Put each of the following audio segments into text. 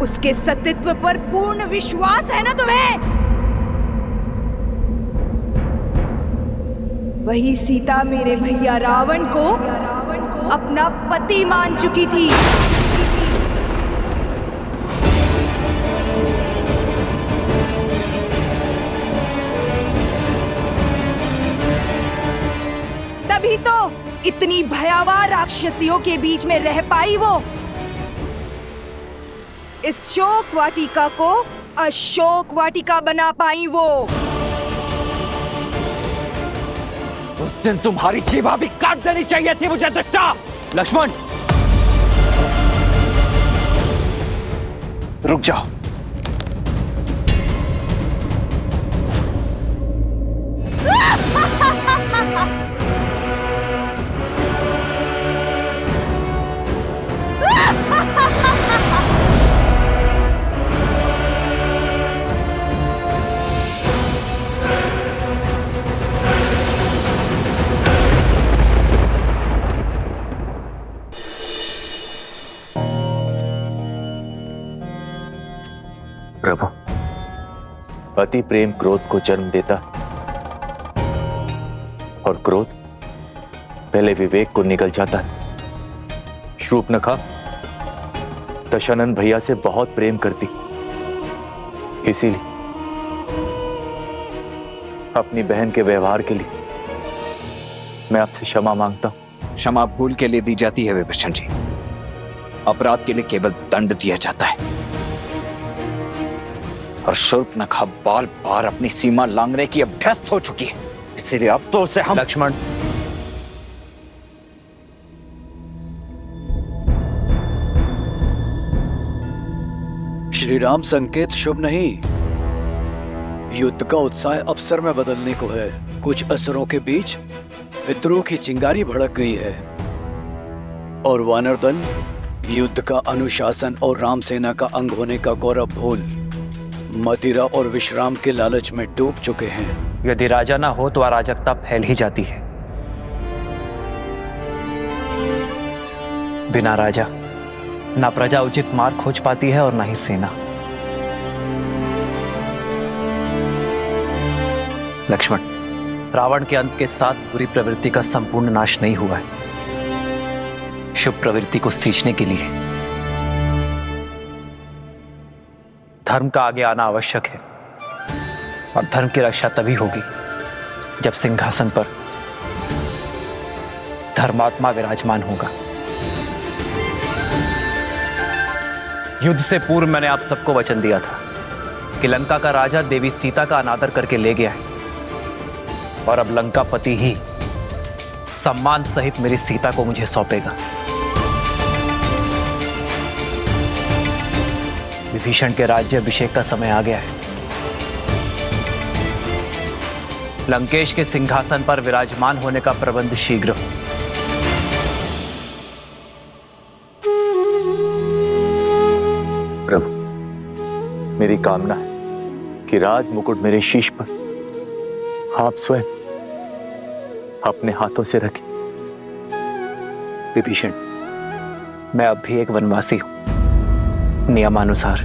उसके सतीत्व पर पूर्ण विश्वास है ना तुम्हें? वही सीता मेरे भैया रावण को अपना पति मान चुकी थी। तभी तो इतनी भयावह राक्षसियों के बीच में रह पाई वो। इस शोक वाटिका को अशोक वाटिका बना पाई वो। उस दिन तुम्हारी जीवा भी काट देनी चाहिए थी मुझे दुष्टा। लक्ष्मण, रुक जाओ। प्रभु, अति प्रेम क्रोध को जन्म देता और क्रोध पहले विवेक को निगल जाता है। शूर्पणखा दशानन भैया से बहुत प्रेम करती, इसीलिए अपनी बहन के व्यवहार के लिए मैं आपसे क्षमा मांगता हूं। क्षमा भूल के लिए दी जाती है विभीषण जी, अपराध के लिए केवल दंड दिया जाता है। और शूर्पणखा बार बार अपनी सीमा लांघने की अभ्यस्त हो चुकी है, इसीलिए अब तो उसे हम। लक्ष्मण, श्री राम संकेत शुभ नहीं। युद्ध का उत्साह अवसर में बदलने को है। कुछ असुरों के बीच विद्रोह की चिंगारी भड़क गई है और वानर दल युद्ध का अनुशासन और राम सेना का अंग होने का गौरव भूल मदिरा और विश्राम के लालच में डूब चुके हैं। यदि राजा ना हो तो अराजकता फैल ही जाती है। बिना राजा ना प्रजा उचित मार्ग खोज पाती है और ना ही सेना। लक्ष्मण, रावण के अंत के साथ बुरी प्रवृत्ति का संपूर्ण नाश नहीं हुआ है। शुभ प्रवृत्ति को सींचने के लिए धर्म का आगे आना आवश्यक है और धर्म की रक्षा तभी होगी जब सिंहासन पर धर्मात्मा विराजमान होगा। युद्ध से पूर्व मैंने आप सबको वचन दिया था कि लंका का राजा देवी सीता का अनादर करके ले गया है और अब लंकापति ही सम्मान सहित मेरी सीता को मुझे सौंपेगा। विभीषण के राज्य अभिषेक का समय आ गया है। लंकेश के सिंहासन पर विराजमान होने का प्रबंध शीघ्र हो। प्रभु, मेरी कामना है कि राज मुकुट मेरे शीश पर आप स्वयं अपने हाथों से रखें। विभीषण, मैं अब भी एक वनवासी हूं। नियमानुसार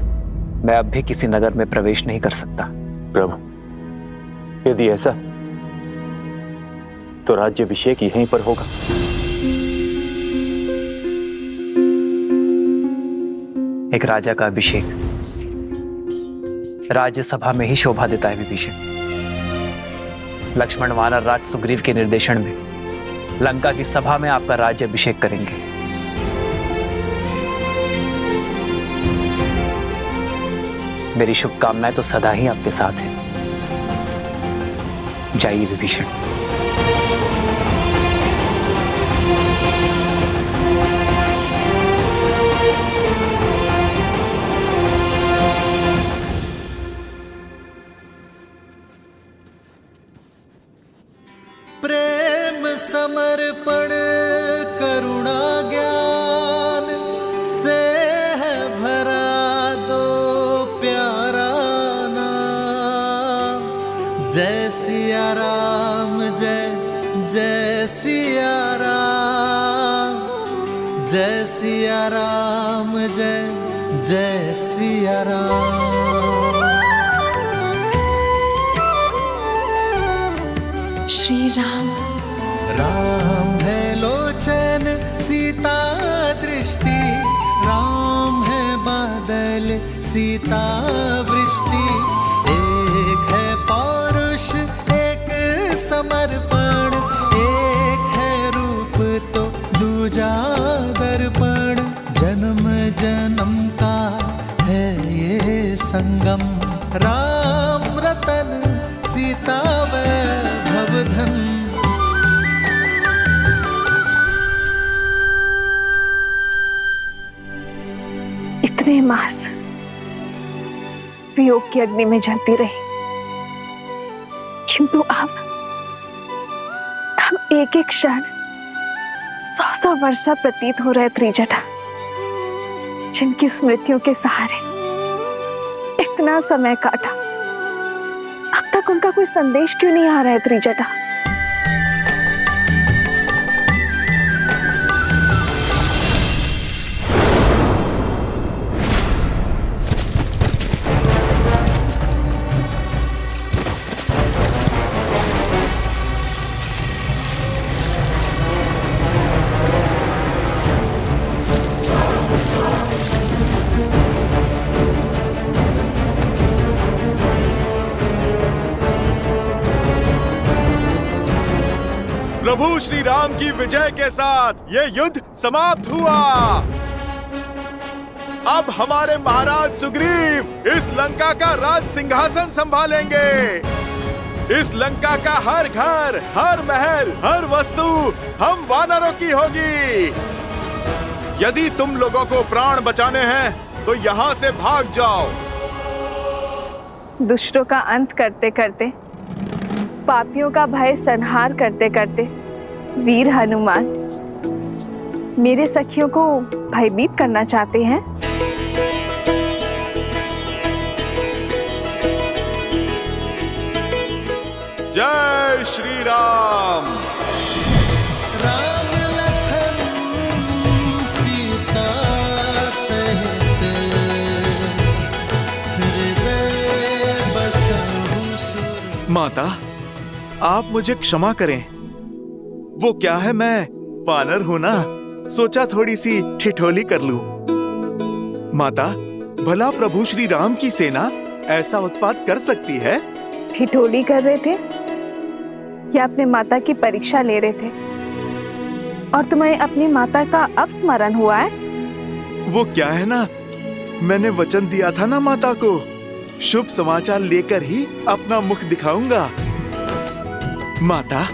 मैं अब भी किसी नगर में प्रवेश नहीं कर सकता। प्रभु, यदि ऐसा तो राज्याभिषेक यहीं पर होगा। एक राजा का अभिषेक राज्यसभा में ही शोभा देता है विभीषण। लक्ष्मण वानर राज सुग्रीव के निर्देशन में लंका की सभा में आपका राज्य अभिषेक करेंगे। मेरी शुभकामनाएं तो सदा ही आपके साथ हैं। जाइए विभीषण। प्रेम समर्पण करुणा ज्ञान से है भरा दो प्यारा नाम। जय सिया राम, जय जय सिया राम, जय सिया राम, जय जय सिया राम। श्री राम। राम है लोचन सीता दृष्टि, राम है बादल सीता वृष्टि। एक है पौरुष एक समर्पण, एक है रूप तो दूजा दर्पण। जन्म जन्म का है ये संगम, राम रतन सीता वैभव धन। इतने मास वियोग की अग्नि में जलती रही, किंतु अब एक एक क्षण 100 वर्षा प्रतीत हो रहे त्रिजटा, जिनकी स्मृतियों के सहारे इतना समय काटा, अब तक उनका कोई संदेश क्यों नहीं आ रहा है त्रिजटा? प्रभु श्री राम की विजय के साथ ये युद्ध समाप्त हुआ। अब हमारे महाराज सुग्रीव इस लंका का राज सिंहासन संभालेंगे। इस लंका का हर घर, हर महल, हर वस्तु हम वानरों की होगी। यदि तुम लोगों को प्राण बचाने हैं तो यहाँ से भाग जाओ। दुष्टों का अंत करते करते, पापियों का भय संहार करते करते वीर हनुमान मेरे सखियों को भयभीत करना चाहते हैं। जय श्री राम। राम लखन सीता सहित हृदय बसहु सुर। माता, आप मुझे क्षमा करें। वो क्या है, मैं वानर हूं ना, सोचा थोड़ी सी ठिठोली कर लूं। माता, भला प्रभु श्री राम की सेना ऐसा उत्पात कर सकती है? ठिठोली कर रहे थे या अपने माता की परीक्षा ले रहे थे? और तुम्हें अपनी माता का अपस्मरण हुआ है? वो क्या है ना, मैंने वचन दिया था ना माता को, शुभ समाचार लेकर ही अपना मुख दिखाऊंगा। माता,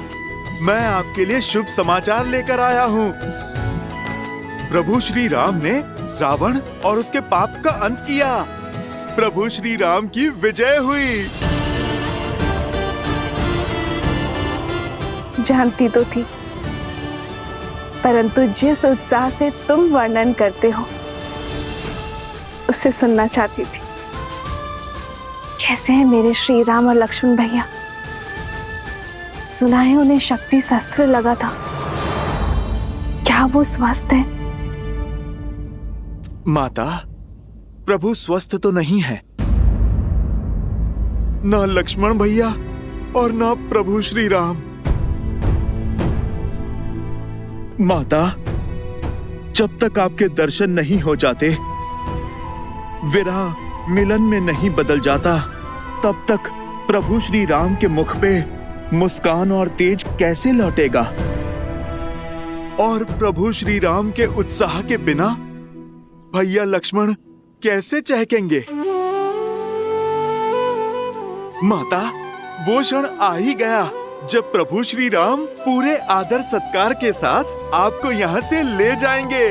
मैं आपके लिए शुभ समाचार लेकर आया हूँ। प्रभु श्री राम ने रावण और उसके पाप का अंत किया। प्रभु श्री राम की विजय हुई। जानती तो थी, परंतु जिस उत्साह से तुम वर्णन करते हो उसे सुनना चाहती थी। कैसे हैं मेरे श्री राम और लक्ष्मण भैया? सुना है उन्हें शक्ति शस्त्र लगा था, क्या वो स्वस्थ है? माता, प्रभु स्वस्थ तो नहीं है। न लक्ष्मण भैया और न प्रभु श्री राम। माता, जब तक आपके दर्शन नहीं हो जाते, विरह मिलन में नहीं बदल जाता, तब तक प्रभु श्री राम के मुख पे मुस्कान और तेज कैसे लौटेगा? और प्रभु श्री राम के उत्साह के बिना भैया लक्ष्मण कैसे चहकेंगे? माता, वो क्षण आ ही गया जब प्रभु श्री राम पूरे आदर सत्कार के साथ आपको यहाँ से ले जाएंगे।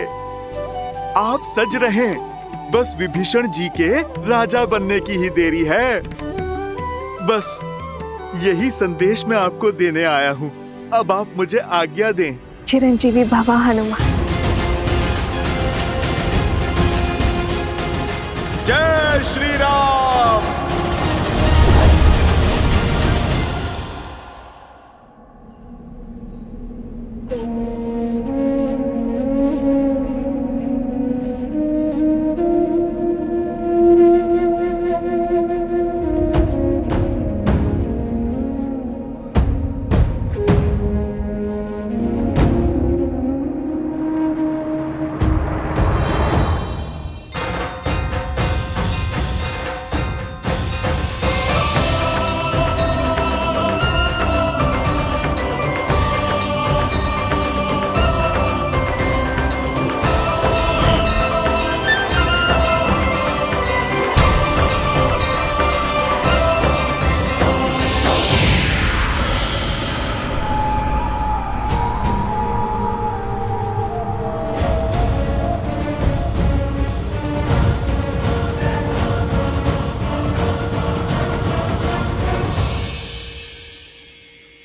आप सज रहें, बस विभीषण जी के राजा बनने की ही देरी है। बस यही संदेश मैं आपको देने आया हूँ। अब आप मुझे आज्ञा दें। चिरंजीवी भवा हनुमान। जय श्री राम।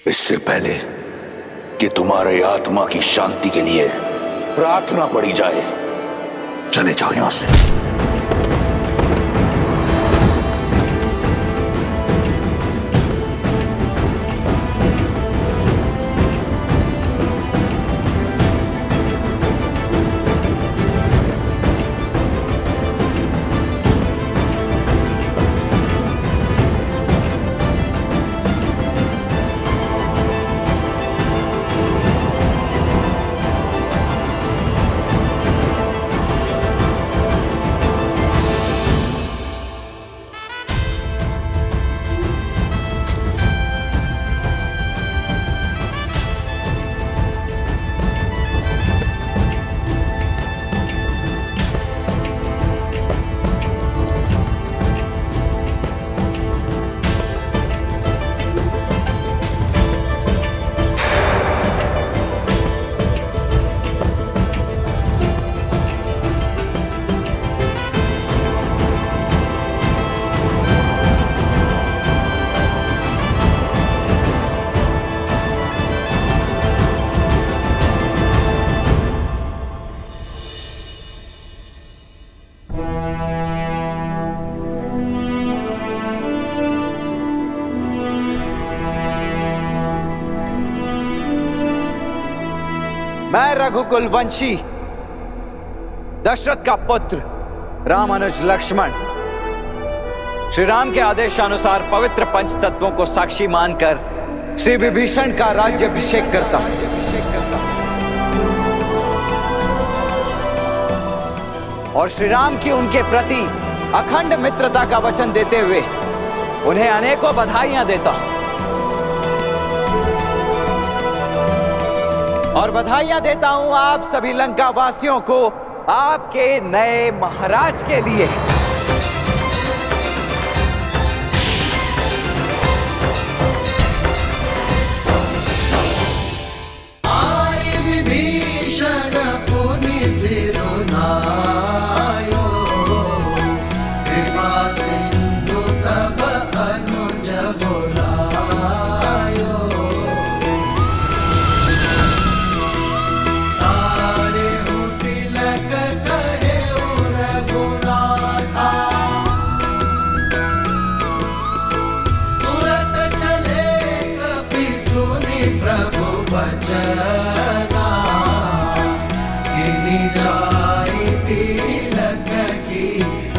इससे पहले कि तुम्हारे आत्मा की शांति के लिए प्रार्थना पड़ी जाए, चले जाओ यहां से। मैं रघुकुल वंशी दशरथ का पुत्र रामानुज लक्ष्मण श्री राम के आदेशानुसार पवित्र पंच तत्वों को साक्षी मानकर श्री विभीषण का राज्याभिषेक करता हूं। और श्री राम की उनके प्रति अखंड मित्रता का वचन देते हुए उन्हें अनेकों बधाइयां देता हूं। और बधाइयां देता हूं आप सभी लंका वासियों को आपके नए महाराज के लिए। आए विभीषण पुनि सिरुनायो, कृपा सिंधु तब अनुज बुलायो। सारे हो तिलक कहे रघुनाथा, तुरत चले कपि सुनि प्रभु बचना, गिनी जाई तिलक की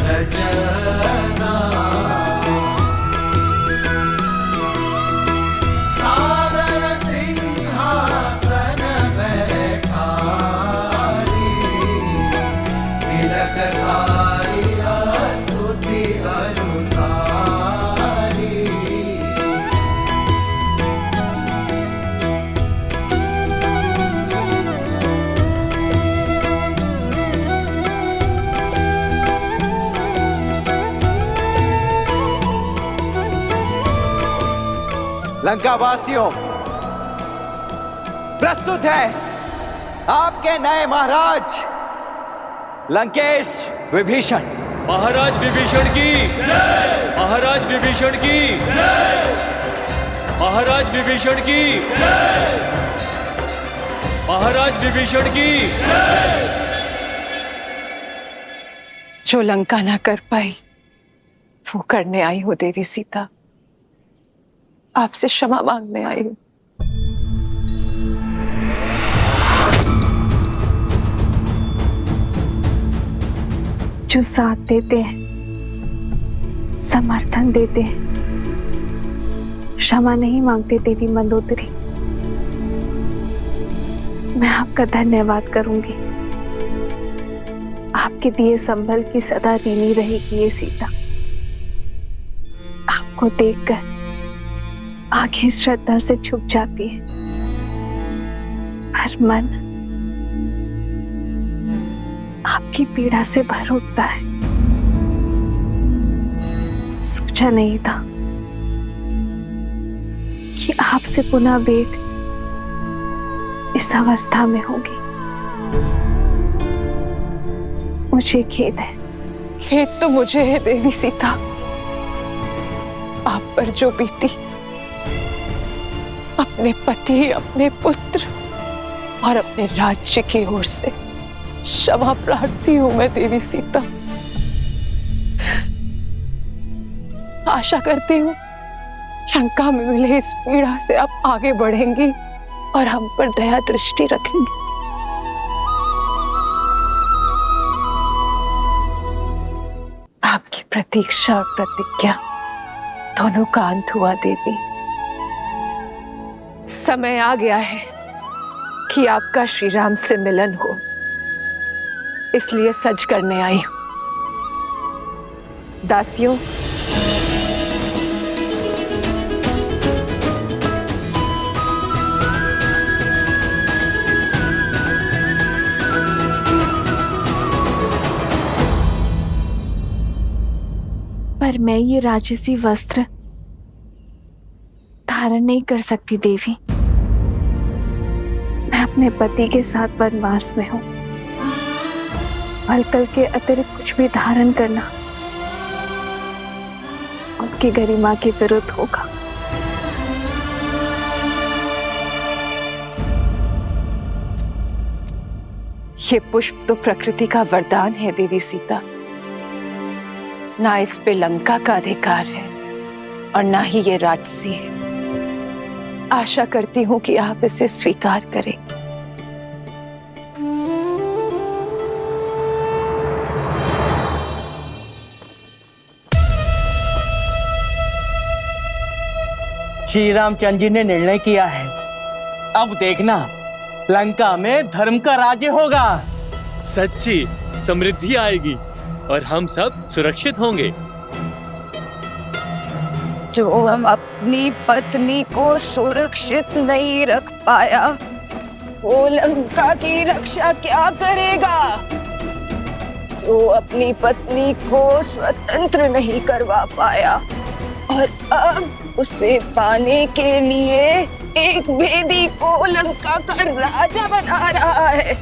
रचना। सादर सिंहासन बैठारी, तिलक सारी स्तुति अनुसारी। लंका वासियों, प्रस्तुत है आपके नए महाराज लंकेश विभीषण। महाराज विभीषण की जय! महाराज विभीषण की जय! महाराज विभीषण की जय! महाराज विभीषण की जय! जो लंका ना कर पाई वो करने आई हो देवी सीता, आपसे क्षमा मांगने आई हूं। जो साथ देते हैं, समर्थन देते हैं, क्षमा नहीं मांगते देवी मंदोदरी, मैं आपका धन्यवाद करूंगी। आपके दिए संभल की सदा ऋणी रहेगी ये सीता। आपको देखकर आंखें श्रद्धा से झुक जाती है, हर मन आपकी पीड़ा से भर उठता है। सोचा नहीं था कि आपसे पुनः भेंट इस अवस्था में होगी। मुझे खेद है। खेद तो मुझे है देवी सीता, आप पर जो बीती अब अपने पति, अपने पुत्र और अपने राज्य की ओर से क्षमा प्रार्थी हूं मैं देवी सीता। आशा करती हूँ लंका में मिले इस पीड़ा से आप आगे बढ़ेंगी और हम पर दया दृष्टि रखेंगी। आपकी प्रतीक्षा और प्रतिज्ञा दोनों का अंत हुआ देवी। समय आ गया है कि आपका श्री राम से मिलन हो, इसलिए सज करने आई हूं। दासियों, पर मैं ये राजसी वस्त्र धारण नहीं कर सकती देवी। मैं अपने पति के साथ वनवास में हूँ। वल्कल के अतिरिक्त कुछ भी धारण करना उनकी गरिमा के विरुद्ध होगा। ये पुष्प तो प्रकृति का वरदान है देवी सीता। ना इस पे लंका का अधिकार है और ना ही ये राजसी है। आशा करती हूं कि आप इसे स्वीकार करें। श्री रामचंद्र जी ने निर्णय किया है, अब देखना लंका में धर्म का राज्य होगा। सच्ची समृद्धि आएगी और हम सब सुरक्षित होंगे। जो हम अपनी पत्नी को सुरक्षित नहीं रख पाया, वो लंका की रक्षा क्या करेगा? जो अपनी पत्नी को स्वतंत्र नहीं करवा पाया और अब उसे पाने के लिए एक भेदी को लंका का राजा बना रहा है,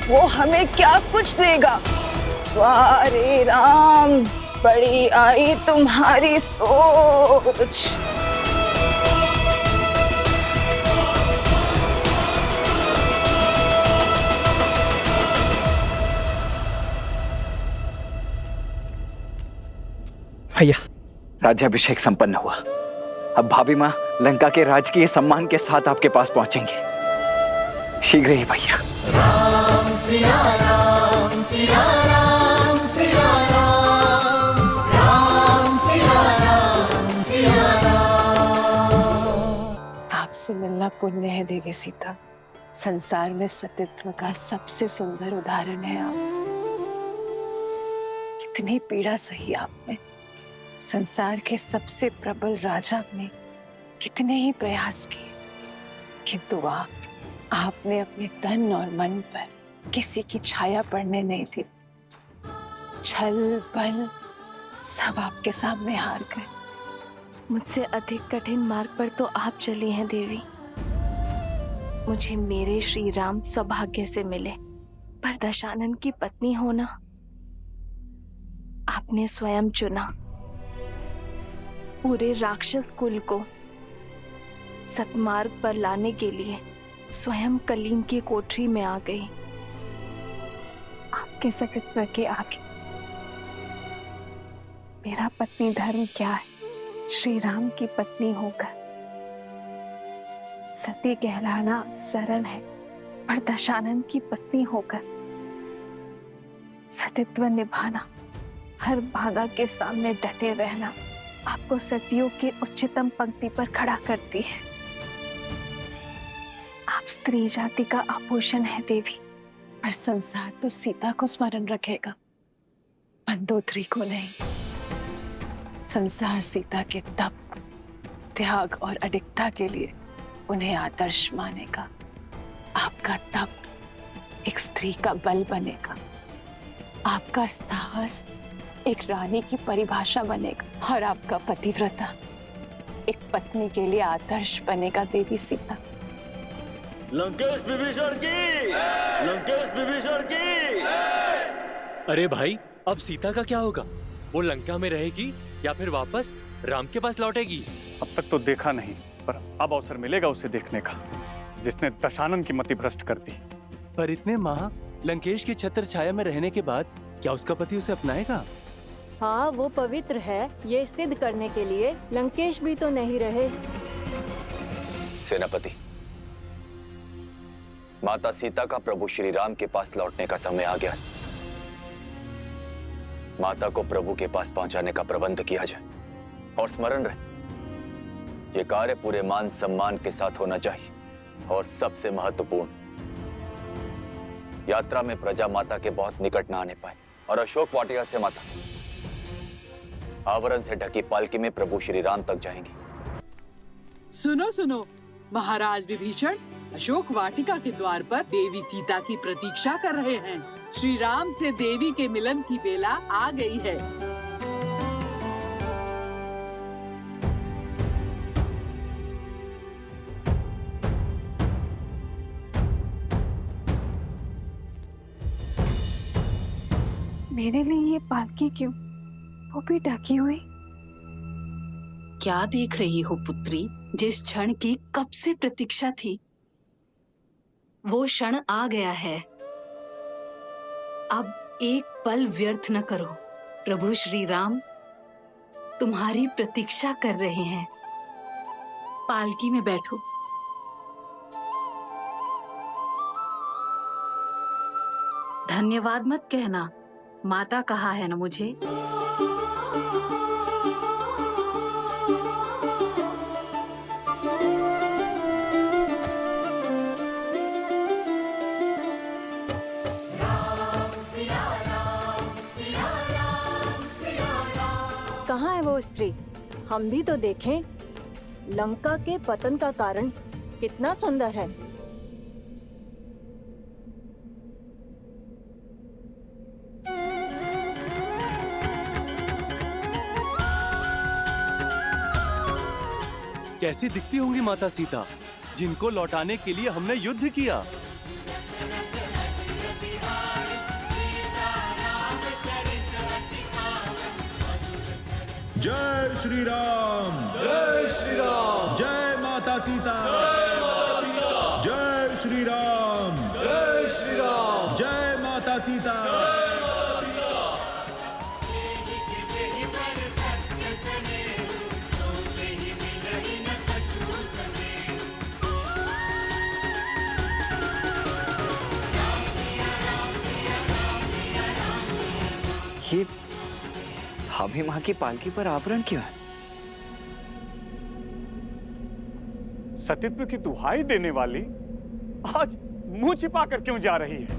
वो हमें क्या कुछ देगा? वाह रे राम, बड़ी आई तुम्हारी सोच। भैया, राज्याभिषेक संपन्न हुआ। अब भाभी माँ लंका के राजकीय सम्मान के साथ आपके पास पहुंचेंगे। शीघ्र ही भैया। राम सिया राम सिया राम सिया राम, राम सिया राम सिया राम। आपसे मिलना पुण्य है देवी सीता। संसार में सतीत्व का सबसे सुंदर उदाहरण है आप। कितनी पीड़ा सही आपने। संसार के सबसे प्रबल राजा ने कितने ही प्रयास किए, किंतु आपने अपने तन और मन पर किसी की छाया पड़ने नहीं दी। छल बल सब आपके सामने हार गए। मुझसे अधिक कठिन मार्ग पर तो आप चली हैं देवी। मुझे मेरे श्री राम सौभाग्य से मिले, पर दशानन की पत्नी होना आपने स्वयं चुना। पूरे राक्षस कुल को सतमार्ग पर लाने के लिए स्वयं कलीन की कोठरी में आ गई। आपके सतीत्व के आगे मेरा पत्नी धर्म क्या है? श्री राम की पत्नी होकर सती कहलाना सरल है, पर दशानन की पत्नी होकर सतीत्व निभाना, हर बाधा के सामने डटे रहना आपको सतियों की उच्चतम पंक्ति पर खड़ा करती है। आप स्त्री जाति का आभूषण है देवी। पर संसार तो सीता को स्मरण रखेगा, मंदोदरी को नहीं। संसार सीता के तप, त्याग और अडिगता के लिए उन्हें आदर्श मानेगा। आपका तप एक स्त्री का बल बनेगा, आपका साहस एक रानी की परिभाषा बनेगा और आपका पतिव्रता एक पत्नी के लिए आदर्श बनेगा देवी सीता। लंकेश विभीषण की, लंकेश विभीषण की। अरे भाई, अब सीता का क्या होगा? वो लंका में रहेगी या फिर वापस राम के पास लौटेगी? अब तक तो देखा नहीं, पर अब अवसर मिलेगा उसे देखने का जिसने दशानन की मति भ्रष्ट कर दी। पर इतने माह लंकेश की छत्र छाया में रहने के बाद क्या उसका पति उसे अपनाएगा? हाँ, वो पवित्र है ये सिद्ध करने के लिए लंकेश भी तो नहीं रहे। सेनापति, माता सीता का प्रभु श्री राम के पास लौटने का समय आ गया है। माता को प्रभु के पास पहुंचाने का प्रबंध किया जाए और स्मरण रहे, ये कार्य पूरे मान सम्मान के साथ होना चाहिए और सबसे महत्वपूर्ण, यात्रा में प्रजा माता के बहुत निकट न आने पाए और अशोक वाटिका से माता आवरण से ढकी पालकी में प्रभु श्री राम तक जाएंगी। सुनो सुनो, महाराज विभीषण अशोक वाटिका के द्वार पर देवी सीता की प्रतीक्षा कर रहे हैं। श्री राम से देवी के मिलन की बेला आ गई है। मेरे लिए ये पालकी क्यों, वो भी ढकी हुई? क्या देख रही हो पुत्री? जिस क्षण की कब से प्रतीक्षा थी वो क्षण आ गया है। अब एक पल व्यर्थ न करो। प्रभु श्री राम तुम्हारी प्रतीक्षा कर रहे हैं। पालकी में बैठो। धन्यवाद मत कहना, माता कहा है ना मुझे। कहाँ है वो स्त्री? हम भी तो देखें। लंका के पतन का कारण कितना सुंदर है। कैसी दिखती होंगी माता सीता, जिनको लौटाने के लिए हमने युद्ध किया। जय श्री राम, जय श्री राम, जय माता सीता, जय श्री राम, जय श्री राम, जय माता सीता। ये भाभी माँ की पालकी पर आवरण क्यों है? सतीत्व की दुहाई देने वाली आज मुंह छिपा कर क्यों जा रही है?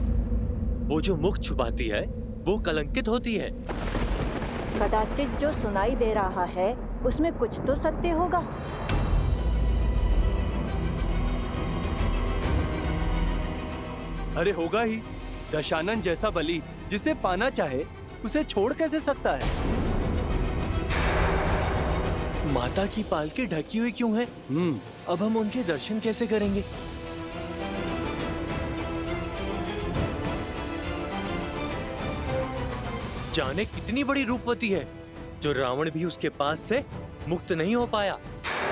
वो जो मुख छुपाती है वो कलंकित होती है। कदाचित जो सुनाई दे रहा है उसमें कुछ तो सत्य होगा। अरे होगा ही। दशानन जैसा बलि जिसे पाना चाहे उसे छोड़ कैसे सकता है? माता की पालकी ढकी हुई क्यों है? अब हम उनके दर्शन कैसे करेंगे? जाने कितनी बड़ी रूपवती है जो रावण भी उसके पास से मुक्त नहीं हो पाया।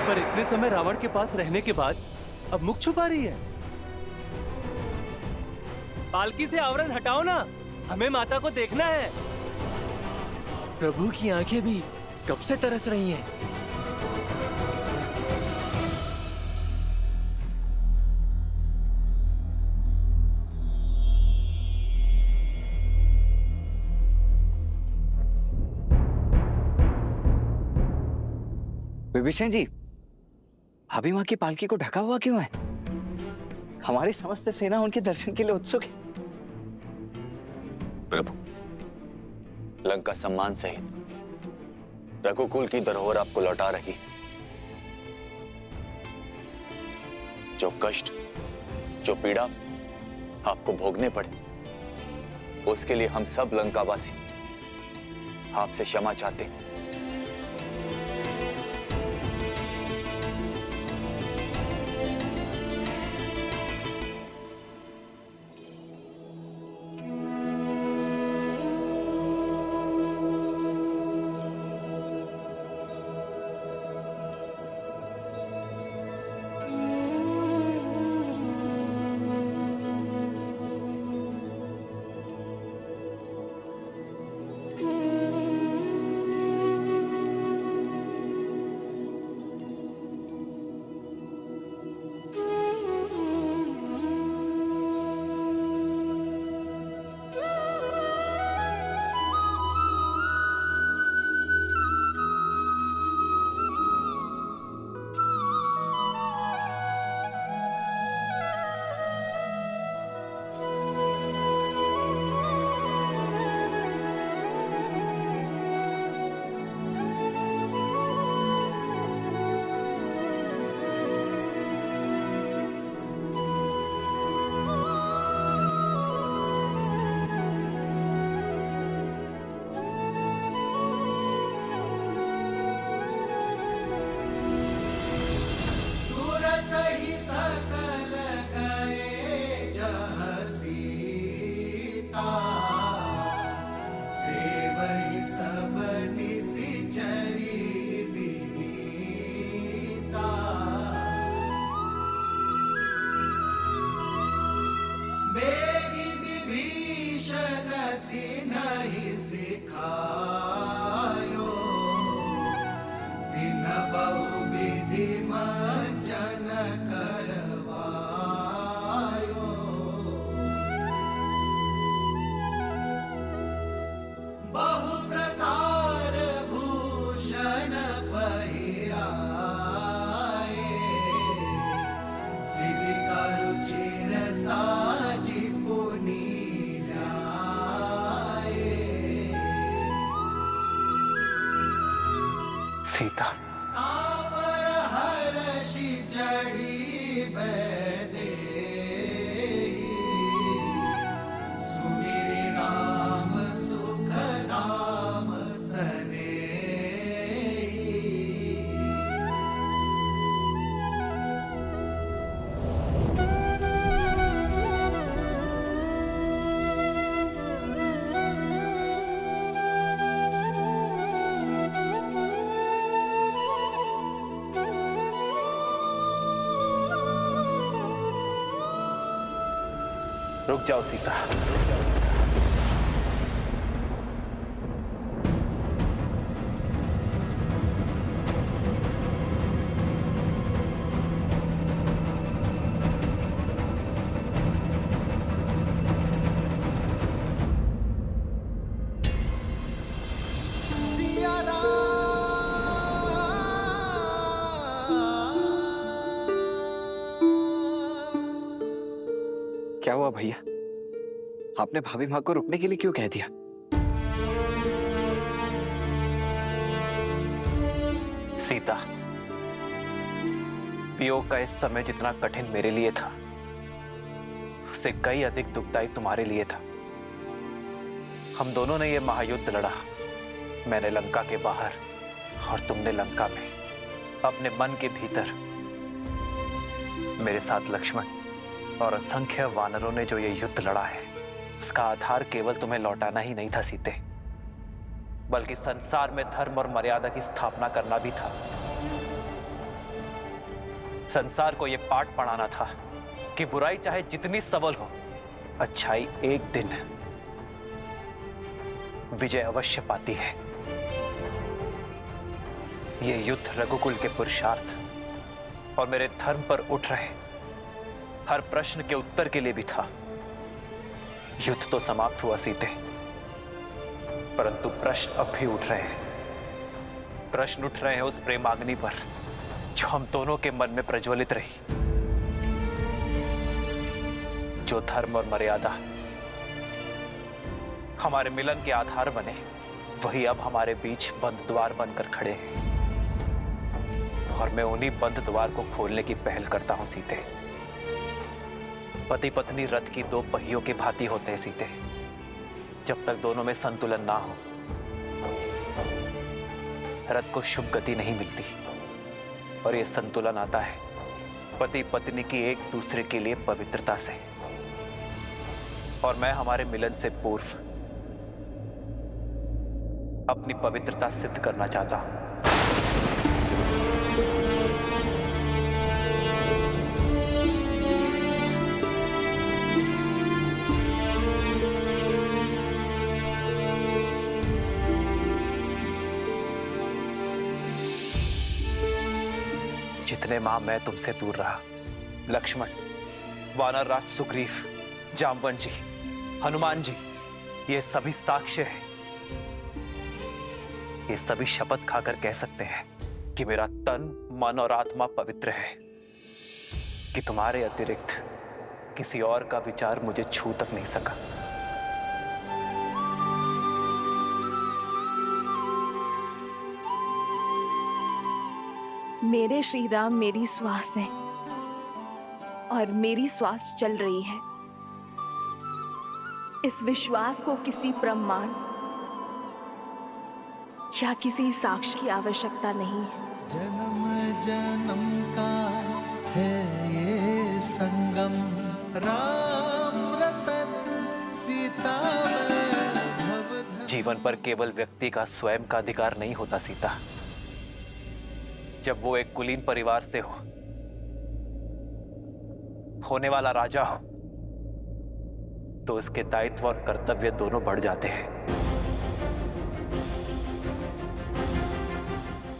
पर इतने समय रावण के पास रहने के बाद अब मुख छुपा रही है। पालकी से आवरण हटाओ ना, हमें माता को देखना है। प्रभु की आंखें भी कब से तरस रही हैं। विभीषण जी, भाभी माँ की पालकी को ढका हुआ क्यों है? हमारी समस्त सेना उनके दर्शन के लिए उत्सुक है। प्रभु, लंका सम्मान सहित रघुकुल की धरोहर आपको लौटा रही। जो कष्ट, जो पीड़ा आपको भोगने पड़े, उसके लिए हम सब लंकावासी आपसे क्षमा चाहते हैं। सीता हर्षि चढ़ी बैदे सुमिरि राम सुख नाम सने। रुक जाओ सीता। सिया राम क्या हुआ भैया? आपने भाभी माँ को रुकने के लिए क्यों कह दिया? सीता, वियोग का इस समय जितना कठिन मेरे लिए था, उससे कई अधिक दुखदायी तुम्हारे लिए था। हम दोनों ने यह महायुद्ध लड़ा, मैंने लंका के बाहर और तुमने लंका में, अपने मन के भीतर। मेरे साथ लक्ष्मण और असंख्य वानरों ने जो ये युद्ध लड़ा है, उसका आधार केवल तुम्हें लौटाना ही नहीं था सीते, बल्कि संसार में धर्म और मर्यादा की स्थापना करना भी था। संसार को यह पाठ पढ़ाना था कि बुराई चाहे जितनी सबल हो, अच्छाई एक दिन विजय अवश्य पाती है। यह युद्ध रघुकुल के पुरुषार्थ और मेरे धर्म पर उठ रहे हर प्रश्न के उत्तर के लिए भी था। युद्ध तो समाप्त हुआ सीते, परंतु प्रश्न अब भी उठ रहे हैं। प्रश्न उठ रहे हैं उस प्रेमाग्नि पर जो हम दोनों के मन में प्रज्वलित रही। जो धर्म और मर्यादा हमारे मिलन के आधार बने, वही अब हमारे बीच बंद द्वार बनकर खड़े हैं, और मैं उन्हीं बंद द्वार को खोलने की पहल करता हूं सीते। पति पत्नी रथ की दो पहियों के भांति होते हैं सीते। जब तक दोनों में संतुलन ना हो, रथ को शुभ गति नहीं मिलती। और यह संतुलन आता है पति पत्नी की एक दूसरे के लिए पवित्रता से। और मैं हमारे मिलन से पूर्व अपनी पवित्रता सिद्ध करना चाहता हूं। जितने माह मैं तुमसे दूर रहा, लक्ष्मण, वानर राज सुग्रीव, जामवंत जी, हनुमान जी, ये सभी साक्ष्य हैं। ये सभी शपथ खाकर कह सकते हैं कि मेरा तन, मन और आत्मा पवित्र है, कि तुम्हारे अतिरिक्त किसी और का विचार मुझे छू तक नहीं सका। मेरे श्री राम मेरी श्वास है और मेरी श्वास चल रही है। इस विश्वास को किसी प्रमाण या किसी साक्ष्य की आवश्यकता नहीं है। जन्म जन्म का है ये संगम, राम रतन सीता भव। जीवन पर केवल व्यक्ति का स्वयं का अधिकार नहीं होता सीता। जब वो एक कुलीन परिवार से होने वाला राजा हो, तो उसके दायित्व और कर्तव्य दोनों बढ़ जाते हैं।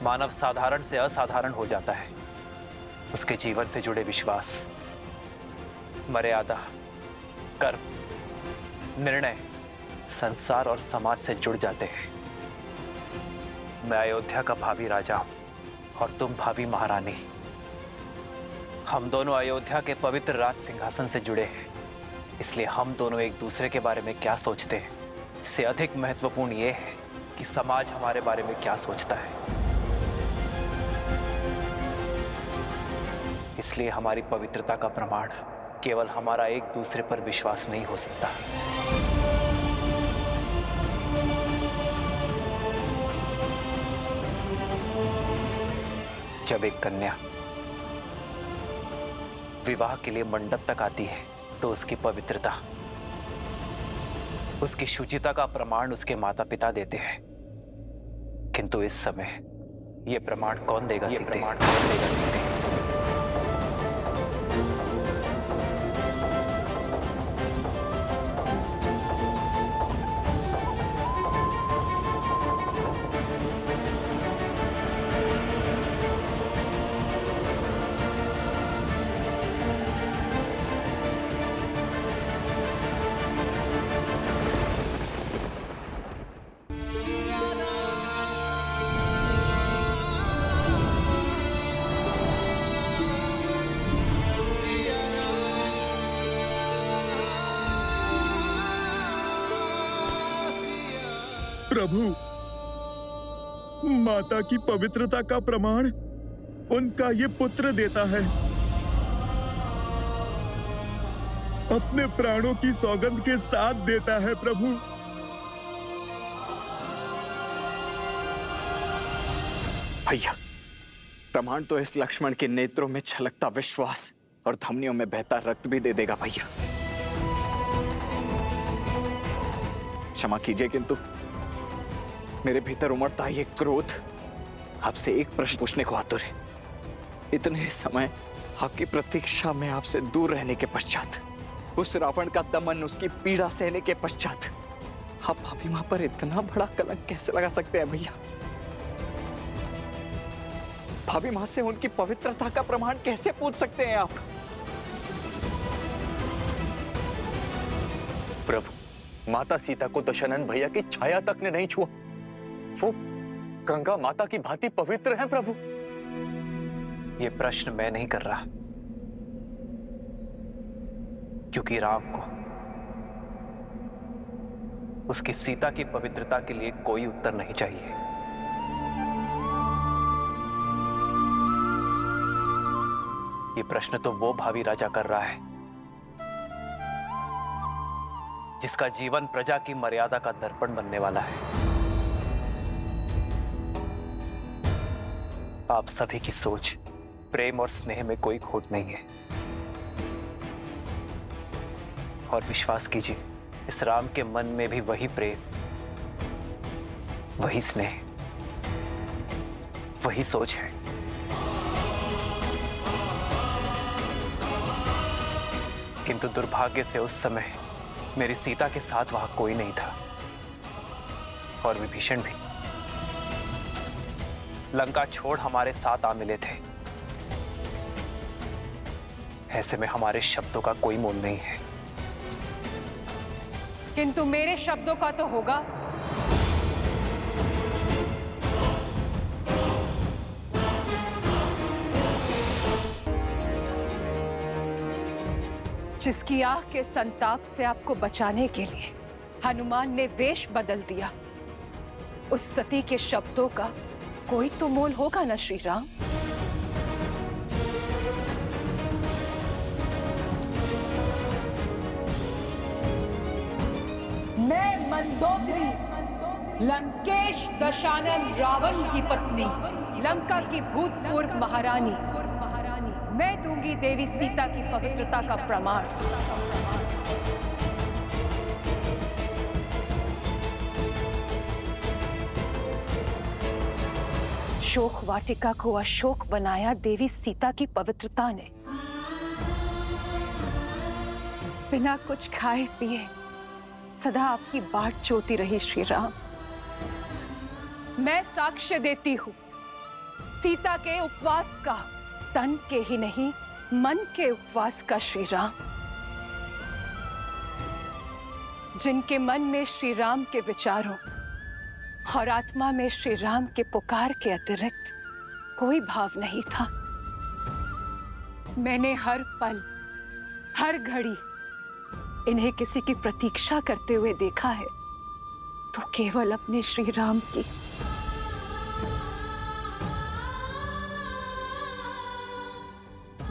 मानव साधारण से असाधारण हो जाता है। उसके जीवन से जुड़े विश्वास, मर्यादा, कर्म, निर्णय संसार और समाज से जुड़ जाते हैं। मैं अयोध्या का भावी राजा हूं और तुम भावी महारानी। हम दोनों अयोध्या के पवित्र राज सिंहासन से जुड़े हैं, इसलिए हम दोनों एक दूसरे के बारे में क्या सोचते हैं, इससे अधिक महत्वपूर्ण यह है कि समाज हमारे बारे में क्या सोचता है। इसलिए हमारी पवित्रता का प्रमाण केवल हमारा एक दूसरे पर विश्वास नहीं हो सकता। जब एक कन्या विवाह के लिए मंडप तक आती है तो उसकी पवित्रता, उसकी शुचिता का प्रमाण उसके माता पिता देते हैं। किंतु इस समय यह प्रमाण कौन देगा सीते? प्रभु, माता की पवित्रता का प्रमाण उनका ये पुत्र देता है। अपने प्राणों की सौगंध के साथ देता है प्रभु। भैया, प्रमाण तो इस लक्ष्मण के नेत्रों में छलकता विश्वास और धमनियों में बहता रक्त भी दे देगा भैया। क्षमा कीजिए, किंतु मेरे भीतर उमड़ता ये क्रोध आपसे एक प्रश्न पूछने को आतुर है। इतने समय आपकी प्रतीक्षा में आपसे दूर रहने के पश्चात, उस रावण का दमन, उसकी पीड़ा सहने के पश्चात, आप भाभी मां पर इतना बड़ा कलंक कैसे लगा सकते हैं भैया? भाभी मां से उनकी पवित्रता का प्रमाण कैसे पूछ सकते हैं आप? प्रभु, माता सीता को दशरथ भैया की छाया तक ने नहीं छुआ। वो गंगा माता की भांति पवित्र हैं प्रभु। यह प्रश्न मैं नहीं कर रहा, क्योंकि राम को उसकी सीता की पवित्रता के लिए कोई उत्तर नहीं चाहिए। यह प्रश्न तो वो भावी राजा कर रहा है जिसका जीवन प्रजा की मर्यादा का दर्पण बनने वाला है। आप सभी की सोच, प्रेम और स्नेह में कोई खोट नहीं है। और विश्वास कीजिए, इस राम के मन में भी वही प्रेम, वही स्नेह, वही सोच है। किंतु दुर्भाग्य से उस समय मेरी सीता के साथ वहां कोई नहीं था, और विभीषण भी लंका छोड़ हमारे साथ आ मिले थे। ऐसे में हमारे शब्दों का कोई मोल नहीं है। किंतु मेरे शब्दों का तो होगा। जिसकी आह के संताप से आपको बचाने के लिए हनुमान ने वेश बदल दिया, उस सती के शब्दों का कोई तो मोल होगा ना श्री राम? मैं मंदोदरी, लंकेश दशानन रावण की पत्नी, लंका की भूतपूर्व महारानी, मैं दूंगी देवी सीता की पवित्रता का प्रमाण। शोक वाटिका को अशोक बनाया देवी सीता की पवित्रता ने। बिना कुछ खाए पिए सदा आपकी बाट जोती रही श्री राम। मैं साक्ष्य देती हूं सीता के उपवास का, तन के ही नहीं मन के उपवास का श्री राम। जिनके मन में श्री राम के विचारों और आत्मा में श्री राम के पुकार के अतिरिक्त कोई भाव नहीं था, मैंने हर पल हर घड़ी इन्हें किसी की प्रतीक्षा करते हुए देखा है, तो केवल अपने श्री राम की।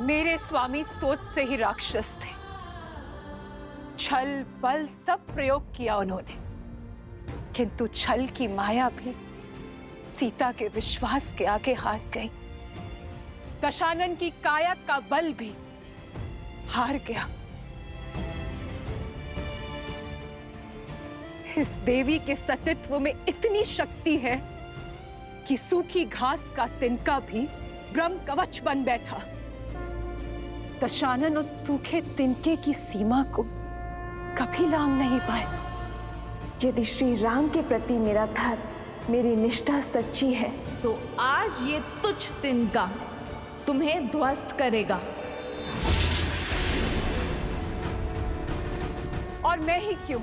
मेरे मेरे स्वामी सोच से ही राक्षस थे। छल बल सब प्रयोग किया उन्होंने, किंतु छल की माया भी सीता के विश्वास के आगे हार गई। दशानन की काया का बल भी हार गया। इस देवी के सतीत्व में इतनी शक्ति है कि सूखी घास का तिनका भी ब्रह्म कवच बन बैठा। दशानन उस सूखे तिनके की सीमा को कभी लांघ नहीं पाए। यदि श्री राम के प्रति मेरा धर्म, मेरी निष्ठा सच्ची है, तो आज ये तुच्छ तिनका तुम्हें ध्वस्त करेगा। और मैं ही क्यों?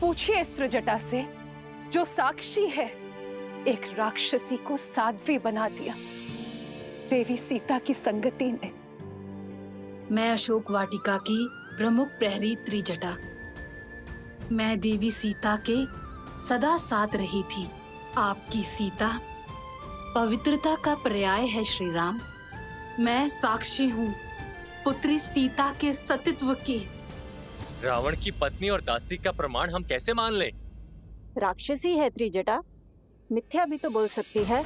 पूछिए स्त्रजटा से, जो साक्षी है, एक राक्षसी को साध्वी बना दिया देवी सीता की संगति ने। मैं अशोक वाटिका की प्रमुख प्रहरी त्रिजटा, मैं देवी सीता के सदा साथ रही थी। आपकी सीता पवित्रता का पर्याय है श्री राम। मैं साक्षी हूँ पुत्री सीता के सतीत्व की। रावण की पत्नी और दासी का प्रमाण हम कैसे मान लें? राक्षसी है त्रिजटा, मिथ्या भी तो बोल सकती है।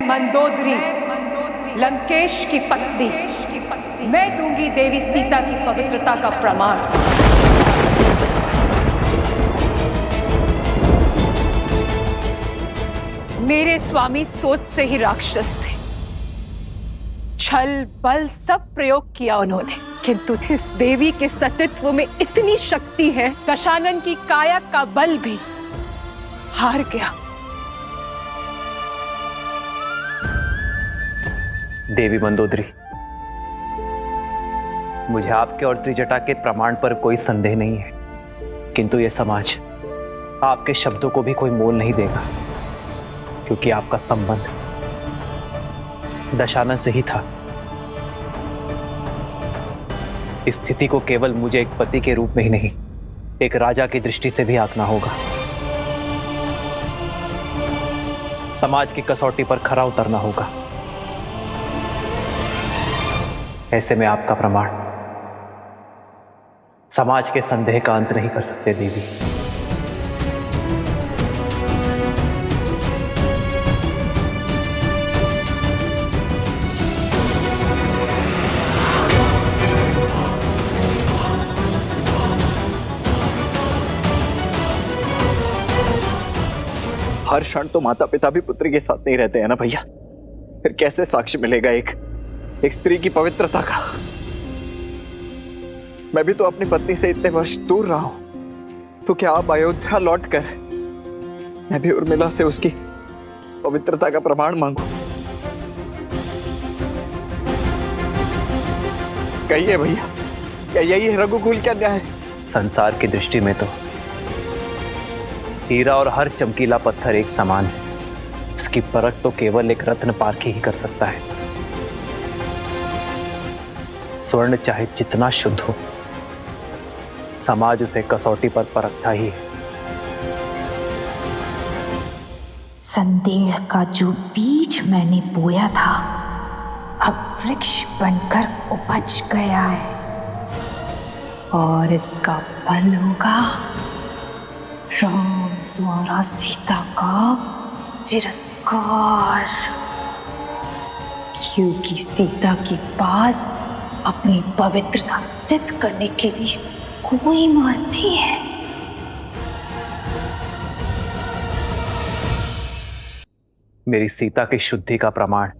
मंदोदरी, लंकेश की पत्नी, मैं दूंगी देवी सीता की पवित्रता का प्रमाण। मेरे स्वामी सोच से ही राक्षस थे। छल बल सब प्रयोग किया उन्होंने, किंतु इस देवी के सतीत्व में इतनी शक्ति है, दशानन की काया का बल भी हार गया। देवी मंदोदरी, मुझे आपके और त्रिजटा के प्रमाण पर कोई संदेह नहीं है, किंतु यह समाज आपके शब्दों को भी कोई मोल नहीं देगा, क्योंकि आपका संबंध दशानन से ही था। इस स्थिति को केवल मुझे एक पति के रूप में ही नहीं, एक राजा की दृष्टि से भी आंकना होगा। समाज की कसौटी पर खरा उतरना होगा। ऐसे में आपका प्रमाण समाज के संदेह का अंत नहीं कर सकते देवी। हर क्षण तो माता पिता भी पुत्री के साथ नहीं रहते हैं ना भैया, फिर कैसे साक्ष्य मिलेगा एक स्त्री की पवित्रता का? मैं भी तो अपनी पत्नी से इतने वर्ष दूर रहा हूं, तो क्या आप अयोध्या लौटकर मैं भी उर्मिला से उसकी पवित्रता का प्रमाण मांगू? कहिए भैया, क्या यही रघुकुल का न्याय? संसार की दृष्टि में तो हीरा और हर चमकीला पत्थर एक समान है। उसकी परख तो केवल एक रत्न पारखी ही कर सकता है। स्वर्ण चाहे जितना शुद्ध हो, समाज उसे कसौटी पर परखता ही है। संदेह का जो बीज मैंने बोया था, अब वृक्ष बनकर उपज गया है, और इसका फल होगा राम द्वारा सीता का तिरस्कार, क्योंकि सीता के पास अपनी पवित्रता सिद्ध करने के लिए कोई मार्ग नहीं है। मेरी सीता की शुद्धि का प्रमाण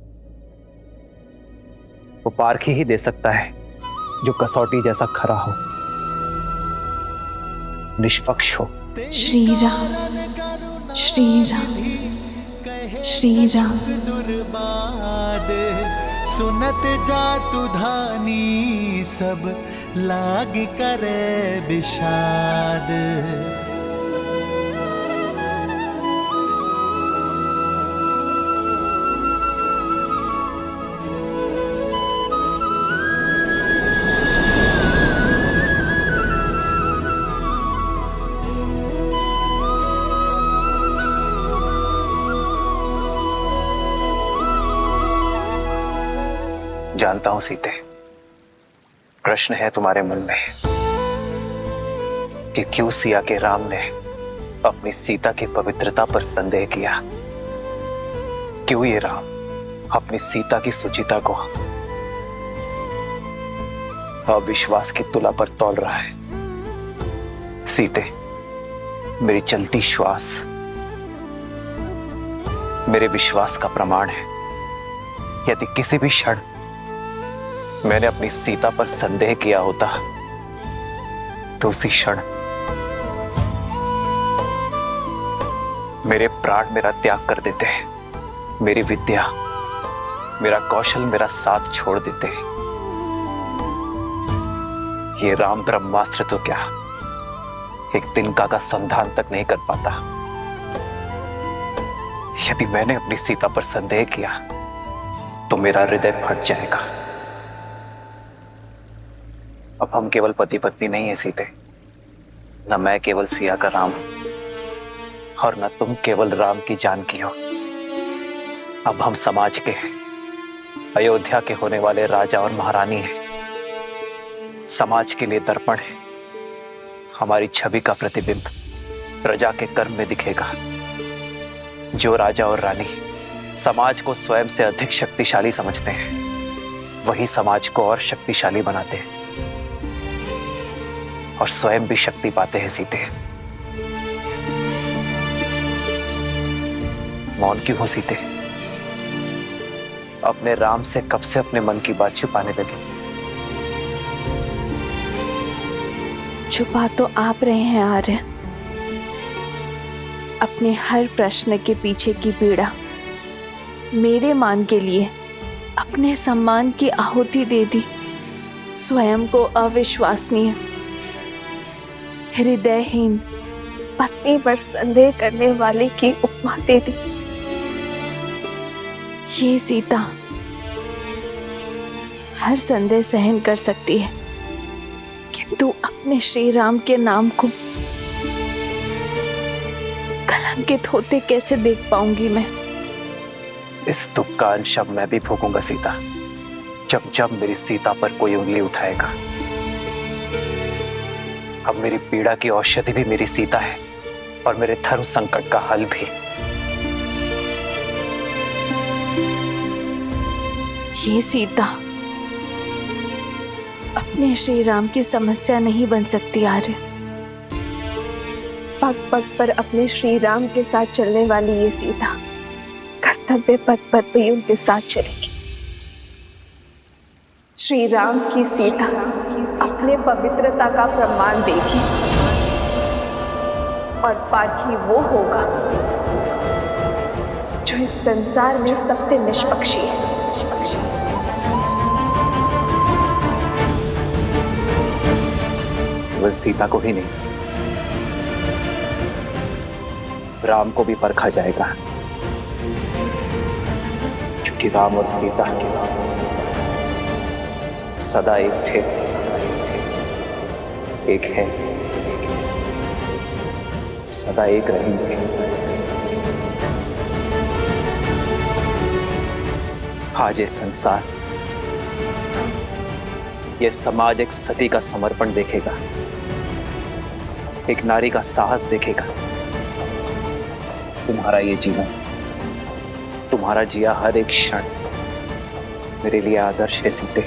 वो पारखी ही दे सकता है, जो कसौटी जैसा खरा हो, निष्पक्ष हो। श्री राम, श्री राम, श्री राम। दुर्बाद सुनत जातु धानी, सब लाग करे विषाद। जानता हूं सीते, प्रश्न है तुम्हारे मन में कि क्यों सिया के राम ने अपनी सीता की पवित्रता पर संदेह किया। क्यों ये राम अपनी सीता की सुचिता को अविश्वास की तुला पर तौल रहा है। सीते, मेरी चलती श्वास मेरे विश्वास का प्रमाण है। यदि किसी भी क्षण मैंने अपनी सीता पर संदेह किया होता तो उसी क्षण मेरे प्राण मेरा त्याग कर देते हैं, मेरी विद्या, मेरा कौशल मेरा साथ छोड़ देते हैं। ये राम ब्रह्मास्त्र तो क्या एक तिनका का संधान तक नहीं कर पाता। यदि मैंने अपनी सीता पर संदेह किया तो मेरा हृदय फट जाएगा। अब हम केवल पति पत्नी नहीं है सीते, न मैं केवल सिया का राम और न तुम केवल राम की जानकी हो। अब हम समाज के हैं, अयोध्या के होने वाले राजा और महारानी हैं। समाज के लिए दर्पण है, हमारी छवि का प्रतिबिंब प्रजा के कर्म में दिखेगा। जो राजा और रानी समाज को स्वयं से अधिक शक्तिशाली समझते हैं, वही समाज को और शक्तिशाली बनाते हैं और स्वयं भी शक्ति पाते हैं सीते। मौन क्यों हो सीते? अपने राम से कब से अपने मन की बात छुपाने लगे? छुपा तो आप रहे हैं आर्य। अपने हर प्रश्न के पीछे की पीड़ा मेरे मान के लिए अपने सम्मान की आहुति दे दी। स्वयं को अविश्वसनीय, हृदयहीन पत्नी पर संदेह करने वाले की उपमा दे दी। ये सीता हर संदेह सहन कर सकती है, किंतु अपने श्री राम के नाम को कलंकित होते कैसे देख पाऊंगी मैं? इस दुख का अंश अब मैं भी भोगूंगा सीता, जब जब मेरी सीता पर कोई उंगली उठाएगा। अब मेरी पीड़ा की औषधि भी मेरी सीता है और मेरे धर्म संकट का हल भी। ये सीता अपने श्री राम की समस्या नहीं बन सकती आर्य। पग पग पर अपने श्री राम के साथ चलने वाली ये सीता कर्तव्य पथ पर भी उनके साथ चलेगी। श्री राम की सीता अपने पवित्रता का प्रमाण देगी और पाठी वो होगा जो इस संसार में सबसे निष्पक्षी है। केवल सीता को ही नहीं, राम को भी परखा जाएगा, क्योंकि राम और सीता सदा एक थे, एक है, सदा एक रहेंगे। आज ये संसार, ये समाज एक सती का समर्पण देखेगा, एक नारी का साहस देखेगा। तुम्हारा ये जीवन, तुम्हारा जिया हर एक क्षण मेरे लिए आदर्श है सीते।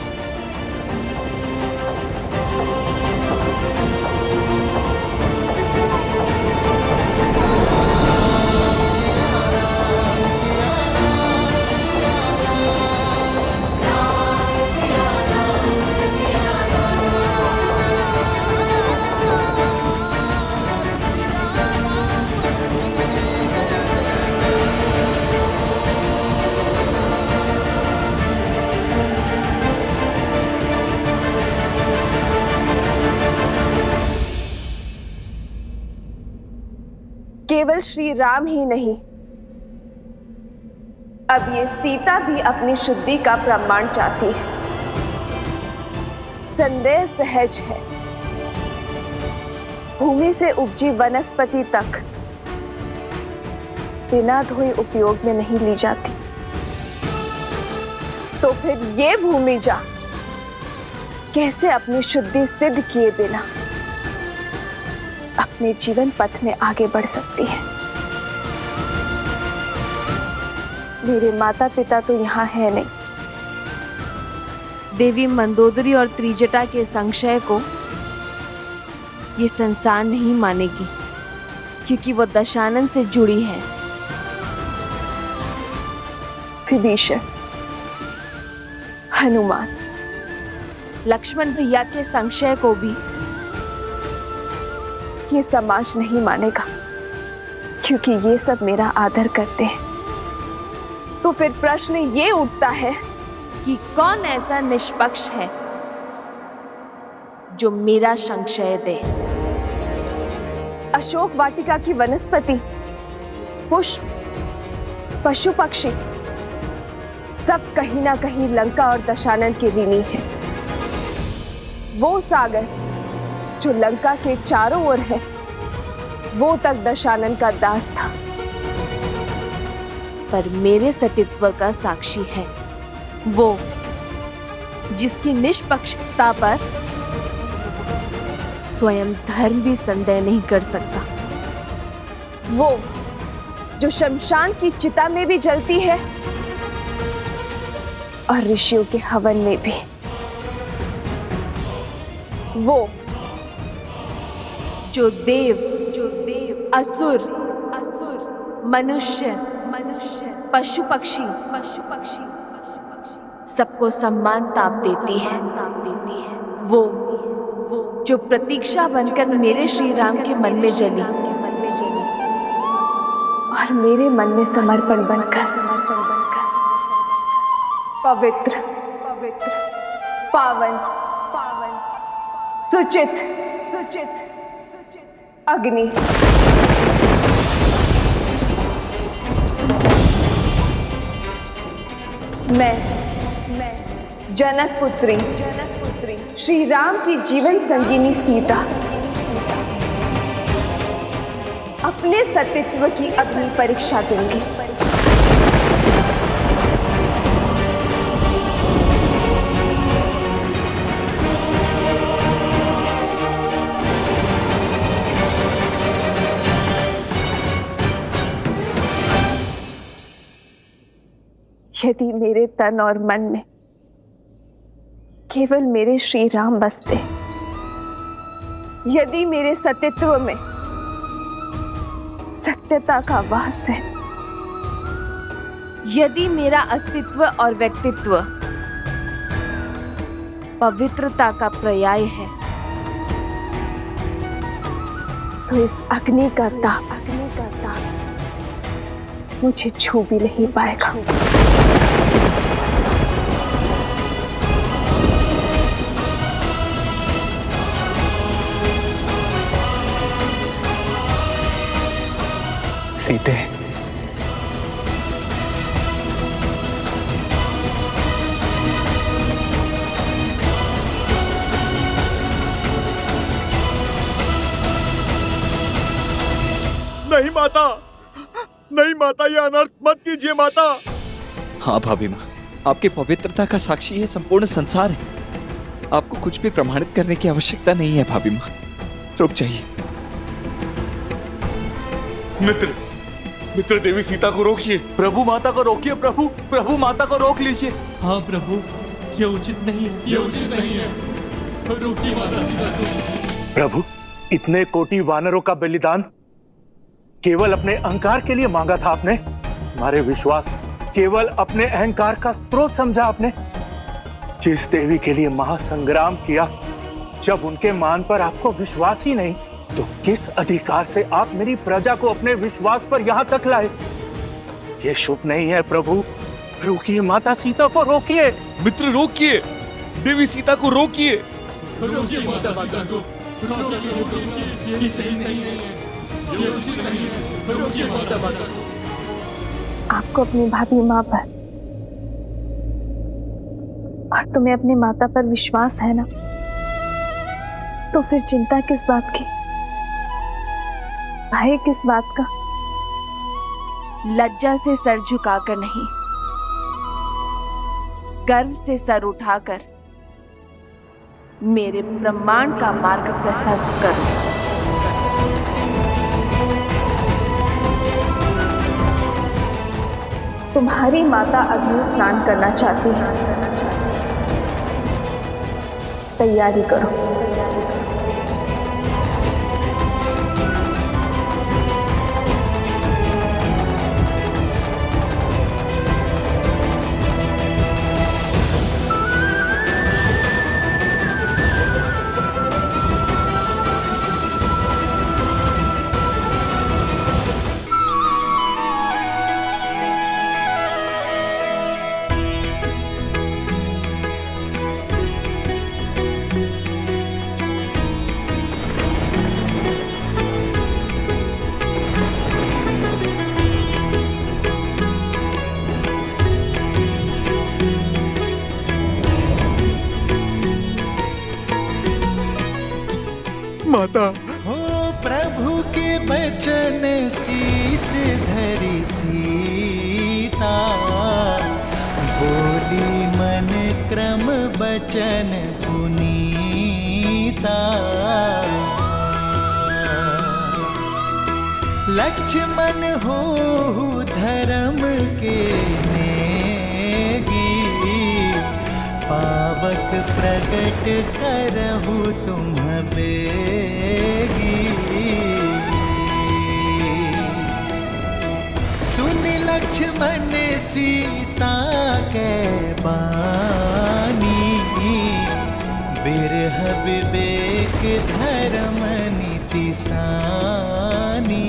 केवल श्री राम ही नहीं, अब ये सीता भी अपनी शुद्धि का प्रमाण चाहती है। संदेह सहज है, भूमि से उपजी वनस्पति तक बिना धोए उपयोग में नहीं ली जाती। तो फिर ये भूमिजा कैसे अपनी शुद्धि सिद्ध किए बिना अपने जीवन पथ में आगे बढ़ सकती है? मेरे माता पिता तो यहाँ है नहीं। देवी मंदोदरी और त्रिजटा के संशय को ये संसार नहीं मानेगी, क्योंकि वो दशानन से जुड़ी है। विभीषण, हनुमान, लक्ष्मण भैया के संशय को भी ये समाज नहीं मानेगा, क्योंकि ये सब मेरा आदर करते हैं। तो फिर प्रश्न ये उठता है कि कौन ऐसा निष्पक्ष है जो मेरा संशय दे? अशोक वाटिका की वनस्पति, पुष्प, पशु पक्षी सब कहीं ना कहीं लंका और दशानन के ऋणी हैं। वो सागर जो लंका के चारों ओर है, वो तक दशानन का दास था। पर मेरे सतीत्व का साक्षी है वो, जिसकी निष्पक्षता पर स्वयं धर्म भी संदेह नहीं कर सकता। वो जो शमशान की चिता में भी जलती है और ऋषियों के हवन में भी। वो जो देव असुर मनुष्य पशु पक्षी सबको सम्मान ताप देती है। वो जो प्रतीक्षा बनकर मेरे श्री राम के मन में जली और मेरे मन में समर्पण बनकर पवित्र पावन सुचित अग्नि। मैं जनक पुत्री श्री राम की जीवन संगिनी सीता अपने सतीत्व की अग्नि परीक्षा दूंगी। यदि मेरे तन और मन में केवल मेरे श्री राम बसते, यदि मेरे सतीत्व में सत्यता का वास है, यदि मेरा अस्तित्व और व्यक्तित्व पवित्रता का पर्याय है, तो इस अग्नि का ताप मुझे छू भी नहीं पाएगा। सीते, नहीं माता, नहीं माता, ये अनर्थ मत कीजिए माता। हाँ भाभी माँ, आपकी पवित्रता का साक्षी है संपूर्ण संसार है। आपको कुछ भी प्रमाणित करने की आवश्यकता नहीं है भाभी माँ, रुक जाइए। मित्र देवी सीता को रोकिए। प्रभु माता को रोकिए। प्रभु माता को रोक लीजिए। हाँ प्रभु, ये उचित नहीं है, ये उचित नहीं है। रोकिए माता सीता को। प्रभु, इतने कोटि वानरों का बलिदान केवल अपने अहंकार के लिए मांगा था आपने? हमारे विश्वास केवल अपने अहंकार का स्रोत समझा आपने? जिस देवी के लिए महासंग्राम किया, जब उनके मान पर आपको विश्वास ही नहीं, तो किस अधिकार से आप मेरी प्रजा को अपने विश्वास पर यहाँ तक लाए? ये शुभ नहीं है प्रभु। रोकिए माता सीता को, रोकिए। मित्र रोकिए, देवी सीता को रोकिए। रोकिए माता सीता को, रोकिए, ये सही नहीं है, ये उचित नहीं है। रोकिए माता सीता को। आपको अपनी भाभी माँ पर और तुम्हें अपने माता पर विश्वास है ना, तो फिर चिंता किस बात की, भय किस बात का? लज्जा से सर झुकाकर नहीं, गर्व से सर उठाकर मेरे ब्रह्मांड का मार्ग प्रशस्त करो। तुम्हारी माता अग्नि स्नान करना चाहती है, तैयारी करो। माता हो प्रभु के बचन शीस धरी सीता, बोली मन क्रम बचन पुनीता। लक्ष्मण हो धर्म के नेगी, पावक प्रकट करहु तुम बेगी। सुन लक्ष्मण सीता के बानी, बिरह विवेक धर्म नीति सानी।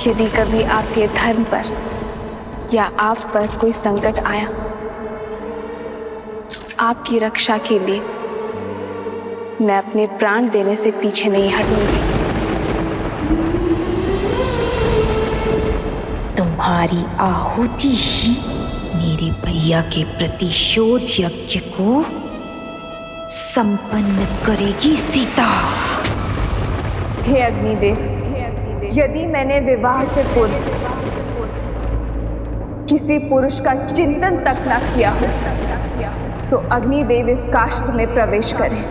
यदि कभी आपके धर्म पर या आप पर कोई संकट आया, आपकी रक्षा के लिए मैं अपने प्राण देने से पीछे नहीं हटूंगी। तुम्हारी आहुति ही मेरे भैया के प्रतिशोध यज्ञ को संपन्न करेगी सीता। हे अग्निदेव, यदि मैंने विवाह से पूर्व किसी पुरुष का चिंतन तक न किया हो, तो अग्निदेव इस काष्ठ में प्रवेश करें।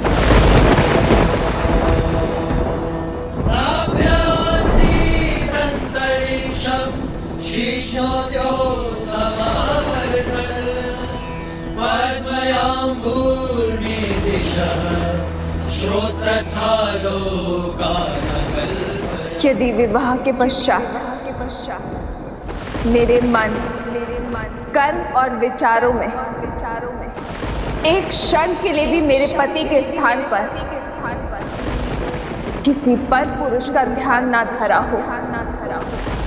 यदि विवाह के पश्चात मेरे मन, कर्म और विचारों में एक क्षण के लिए भी मेरे पति के स्थान पर किसी पर पुरुष का ध्यान ना धरा हो,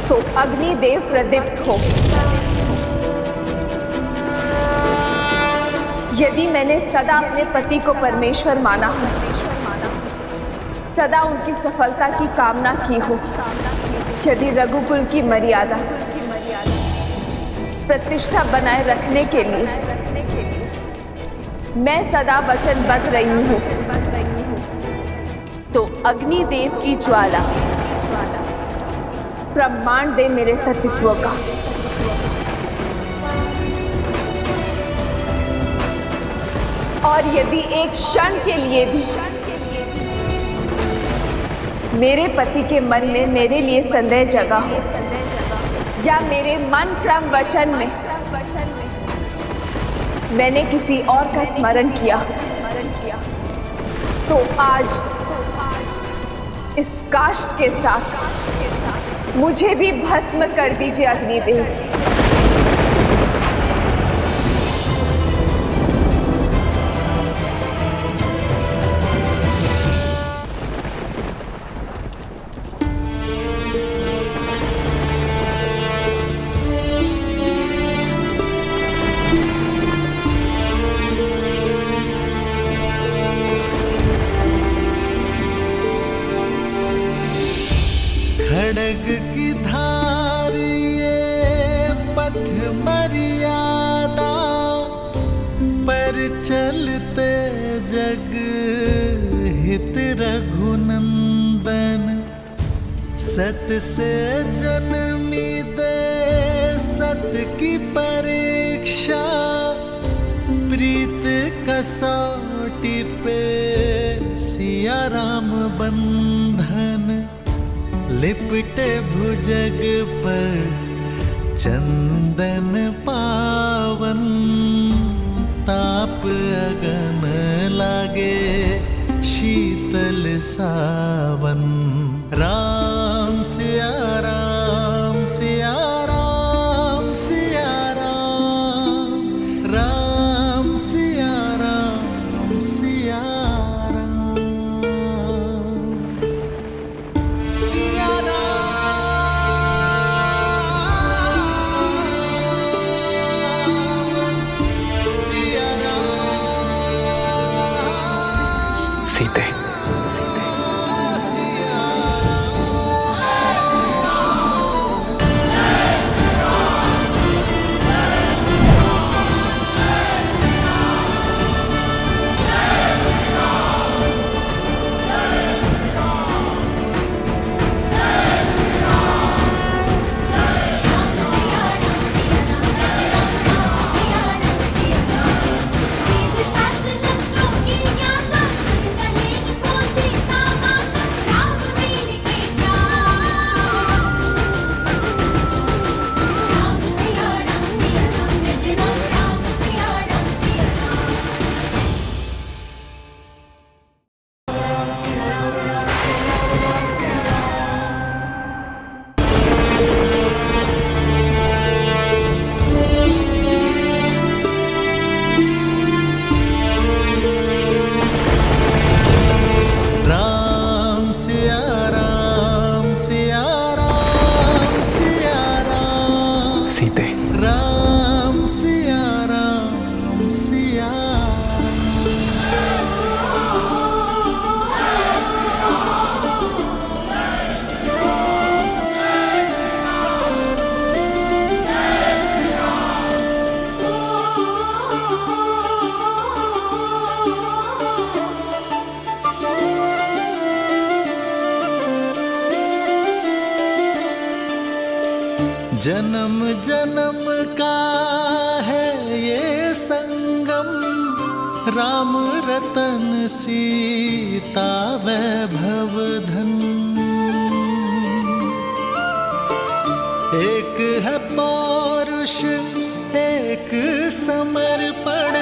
तो अग्निदेव प्रदीप्त हो। यदि मैंने सदा अपने पति को परमेश्वर माना हो, सदा उनकी सफलता की कामना की हो, यदि रघुकुल की मर्यादा प्रतिष्ठा बनाए रखने के लिए मैं सदा वचनबद्ध रही हूँ, तो अग्निदेव की ज्वाला प्रमाण दे मेरे सतीत्व का। और यदि एक क्षण के लिए भी मेरे पति के मन में मेरे लिए संदेह जगा हो, या मेरे मन क्रम वचन में मैंने किसी और का स्मरण किया, तो आज इस काष्ठ के साथ मुझे भी भस्म कर दीजिए अग्निदेव। खड़ग की धार ये पथ मर्यादा पर चलते जग हित रघुनंदन सत से जन्मी दे सत की परीक्षा प्रीत कसौटी पे सिया राम बंधन लिपटे भुजग पर चंदन पावन ताप अगन लागे शीतल सावन राम सिया राम सिया राम सिया राम राम सिया राम सिया सीते जन्म जन्म का है ये संगम राम रतन सीता वैभव धन एक है पौरुष एक समर्पण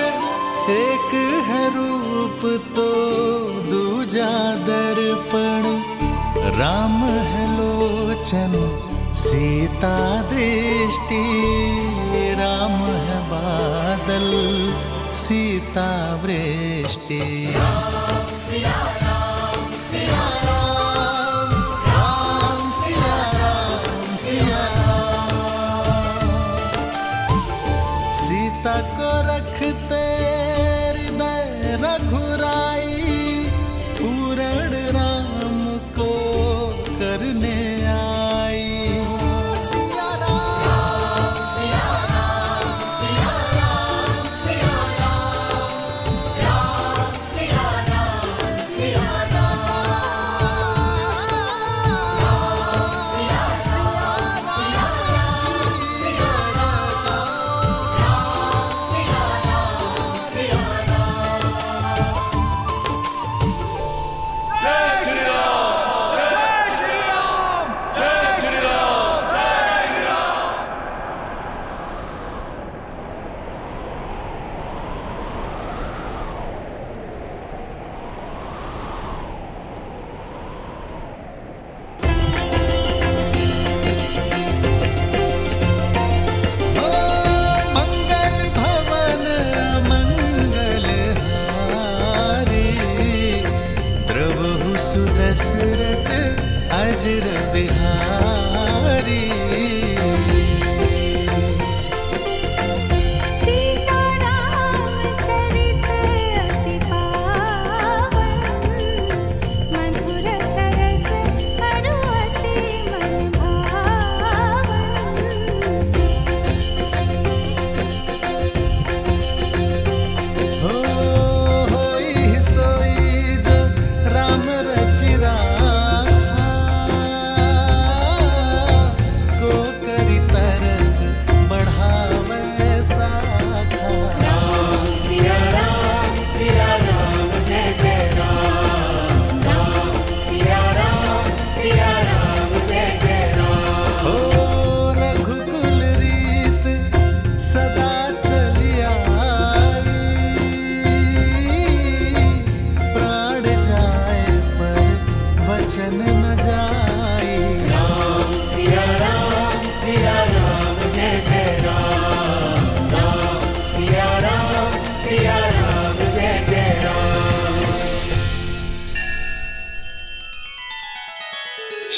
एक है रूप तो दूजा दर्पण राम है लोचन सीता दृष्टि राम है बादल सीता वृष्टि राम सिया राम सिया राम राम सिया राम सिया सीता को रखते हृदय रघुराई पूर्ण राम को करने मधुर सरस हरुवति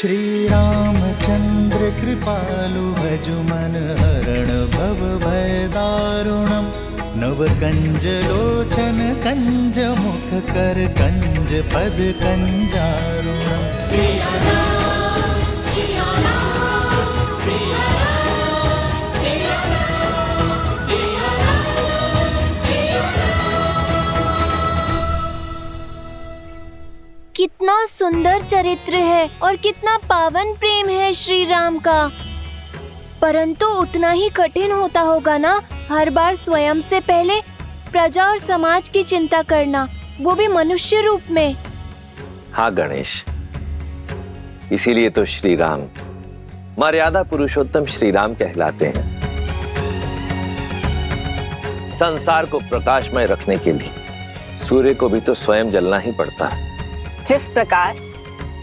श्री रामचंद्र कृपालु भजु मन हरण भव भय दारुणम नव कंज लोचन कंज मुख कर कंज पद कंजारुणम। सिया राम सिया राम सिया राम सिया राम सिया राम सिया राम। कितना सुंदर चरित्र है और कितना पावन प्रेम है श्री राम का। परंतु उतना ही कठिन होता होगा ना हर बार स्वयं से पहले प्रजा और समाज की चिंता करना, वो भी मनुष्य रूप में। हाँ गणेश, इसीलिए तो श्री राम मर्यादा पुरुषोत्तम श्री राम कहलाते हैं। संसार को प्रकाशमय रखने के लिए सूर्य को भी तो स्वयं जलना ही पड़ता है। जिस प्रकार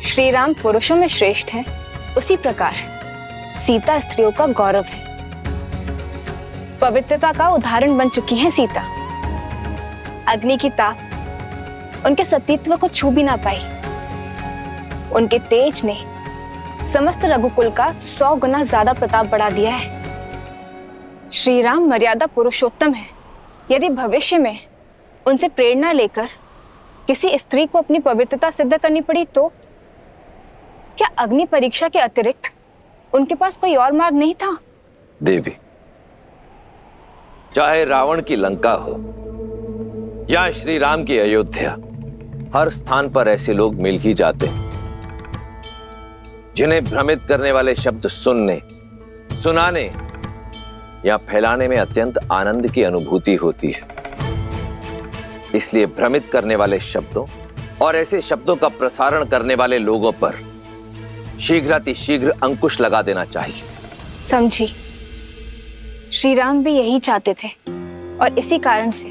श्री राम पुरुषों में श्रेष्ठ हैं, उसी प्रकार सीता स्त्रियों का गौरव है। पवित्रता का उदाहरण बन चुकी है सीता। अग्नि की ताप उनके सतीत्व को छू भी ना पाई। उनके तेज ने समस्त रघुकुल का 100 गुना ज्यादा प्रताप बढ़ा दिया है। श्री राम मर्यादा पुरुषोत्तम है। यदि भविष्य में उनसे प्रेरणा लेकर किसी स्त्री को अपनी पवित्रता सिद्ध करनी पड़ी तो क्या अग्नि परीक्षा के अतिरिक्त उनके पास कोई और मार्ग नहीं था? देवी, चाहे रावण की लंका हो या श्री राम की अयोध्या, हर स्थान पर ऐसे लोग मिल ही जाते हैं जिन्हें भ्रमित करने वाले शब्द सुनने, सुनाने या फैलाने में अत्यंत आनंद की अनुभूति होती है। इसलिए भ्रमित करने वाले शब्दों और ऐसे शब्दों का प्रसारण करने वाले लोगों पर शीघ्रातिशीघ्र अंकुश लगा देना चाहिए। समझी, श्री राम भी यही चाहते थे और इसी कारण से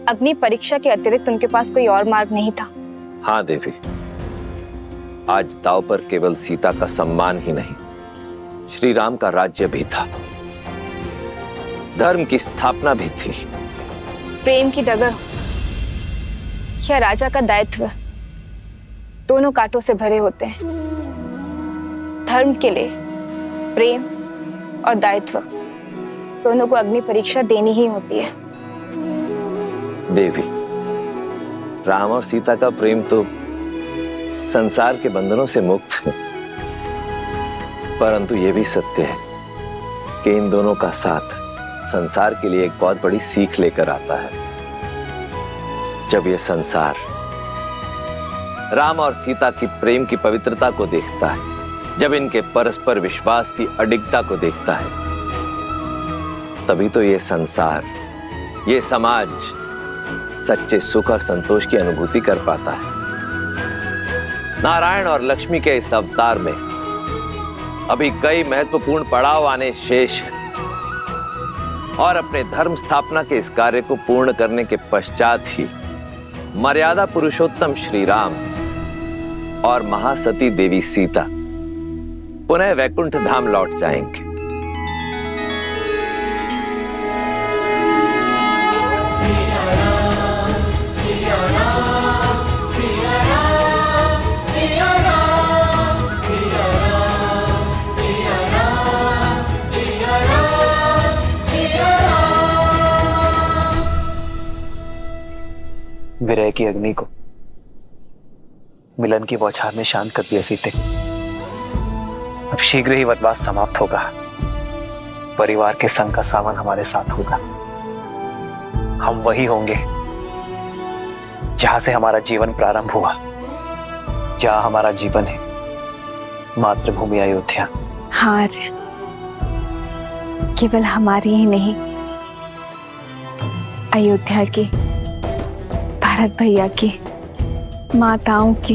अग्नि परीक्षा के अतिरिक्त उनके पास कोई और मार्ग नहीं था। हाँ देवी, आज दांव पर केवल सीता का सम्मान ही नहीं, श्री राम का राज्य भी था, धर्म की स्थापना भी थी। प्रेम की डगर या राजा का दायित्व दोनों कांटों से भरे होते हैं। धर्म के लिए प्रेम और दायित्व दोनों को अग्नि परीक्षा देनी ही होती है। देवी, राम और सीता का प्रेम तो संसार के बंधनों से मुक्त है, परंतु यह भी सत्य है कि इन दोनों का साथ संसार के लिए एक बहुत बड़ी सीख लेकर आता है। जब यह संसार राम और सीता की प्रेम की पवित्रता को देखता है, जब इनके परस्पर विश्वास की अडिगता को देखता है, तभी तो ये संसार, ये समाज सच्चे सुख और संतोष की अनुभूति कर पाता है। नारायण और लक्ष्मी के इस अवतार में अभी कई महत्वपूर्ण पड़ाव आने शेष हैं और अपने धर्म स्थापना के इस कार्य को पूर्ण करने के पश्चात ही मर्यादा पुरुषोत्तम श्री राम और महासती देवी सीता पुनः वैकुंठ धाम लौट जाएंगे। विरह की अग्नि को मिलन की बौछार ने शांत कर दिया सीते। अब शीघ्र ही वनवास समाप्त होगा। परिवार के संग का सावन हमारे साथ होगा। हम वही होंगे जहां से हमारा जीवन प्रारंभ हुआ, जहां हमारा जीवन है मातृभूमि अयोध्या। हाँ, केवल हमारी ही नहीं, अयोध्या की, भरत भैया की, माताओं की,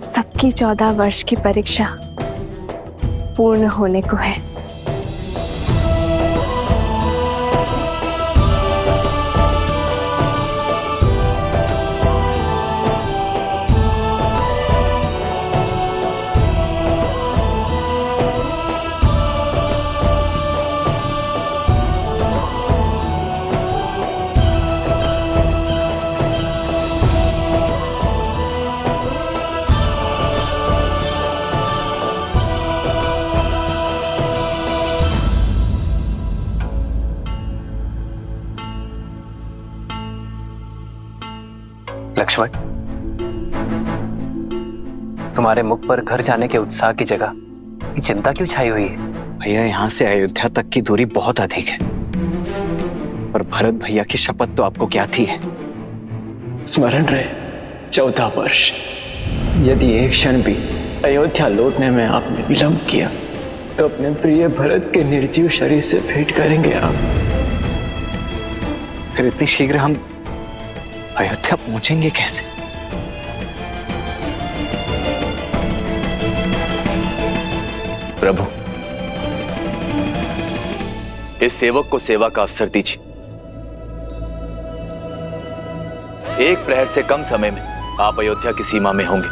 सबकी 14 वर्ष की परीक्षा पूर्ण होने को है। लक्ष्मण, तुम्हारे मुख पर घर जाने के उत्साह की जगह ये चिंता क्यों छाई हुई है? भैया, यहाँ से अयोध्या तक की दूरी बहुत अधिक है और भरत भैया की शपथ तो आपको क्या थी है? स्मरण रहे 14 वर्ष। यदि एक क्षण भी अयोध्या लौटने में आपने विलंब किया तो अपने प्रिय भरत के निर्जीव शरीर से भेंट करेंगे आप। फिर इतनी शीघ्र हम अयोध्या पहुंचेंगे कैसे? प्रभु, इस सेवक को सेवा का अवसर दीजिए। एक प्रहर से कम समय में आप अयोध्या की सीमा में होंगे।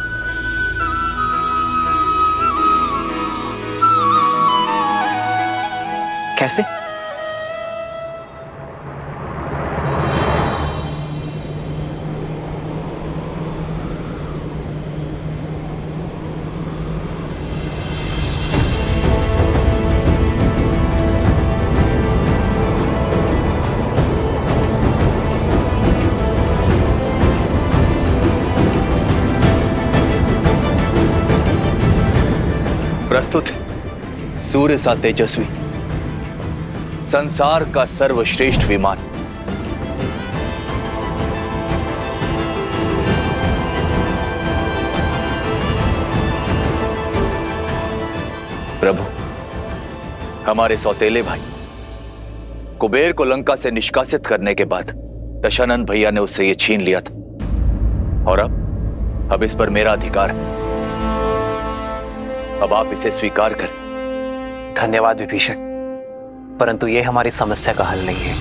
कैसे? प्रस्तुत सूर्य सा तेजस्वी, संसार का सर्वश्रेष्ठ विमान, प्रभु, हमारे सौतेले भाई कुबेर को लंका से निष्कासित करने के बाद दशानन भैया ने उससे ये छीन लिया था और अब इस पर मेरा अधिकार है। अब आप इसे स्वीकार करें। धन्यवाद विभीषण, परंतु यह हमारी समस्या का हल नहीं है।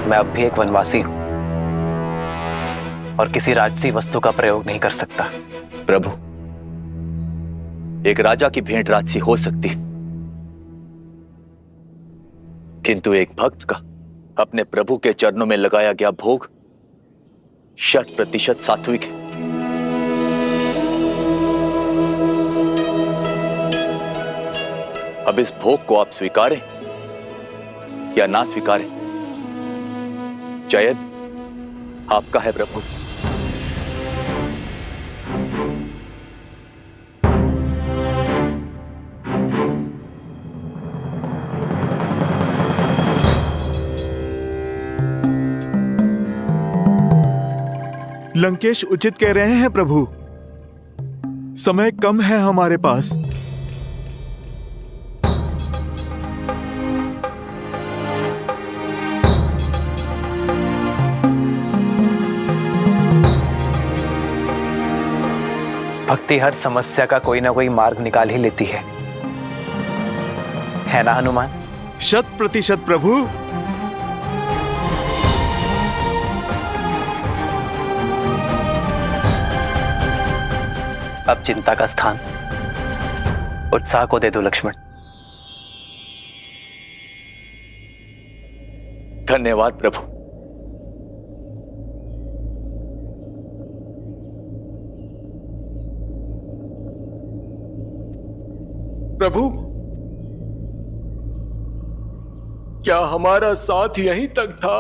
मैं अब भी एक वनवासी हूं और किसी राजसी वस्तु का प्रयोग नहीं कर सकता। प्रभु, एक राजा की भेंट राजसी हो सकती है, किंतु एक भक्त का अपने प्रभु के चरणों में लगाया गया भोग 100% सात्विक है। अब इस भोग को आप स्वीकारें या ना स्वीकारें, चयन आपका है प्रभु। लंकेश उचित कह रहे हैं प्रभु, समय कम है हमारे पास। भक्ति हर समस्या का कोई ना कोई मार्ग निकाल ही लेती है ना हनुमान? 100% प्रभु। अब चिंता का स्थान उत्साह को दे दो लक्ष्मण। धन्यवाद प्रभु। प्रभु, क्या हमारा साथ यहीं तक था?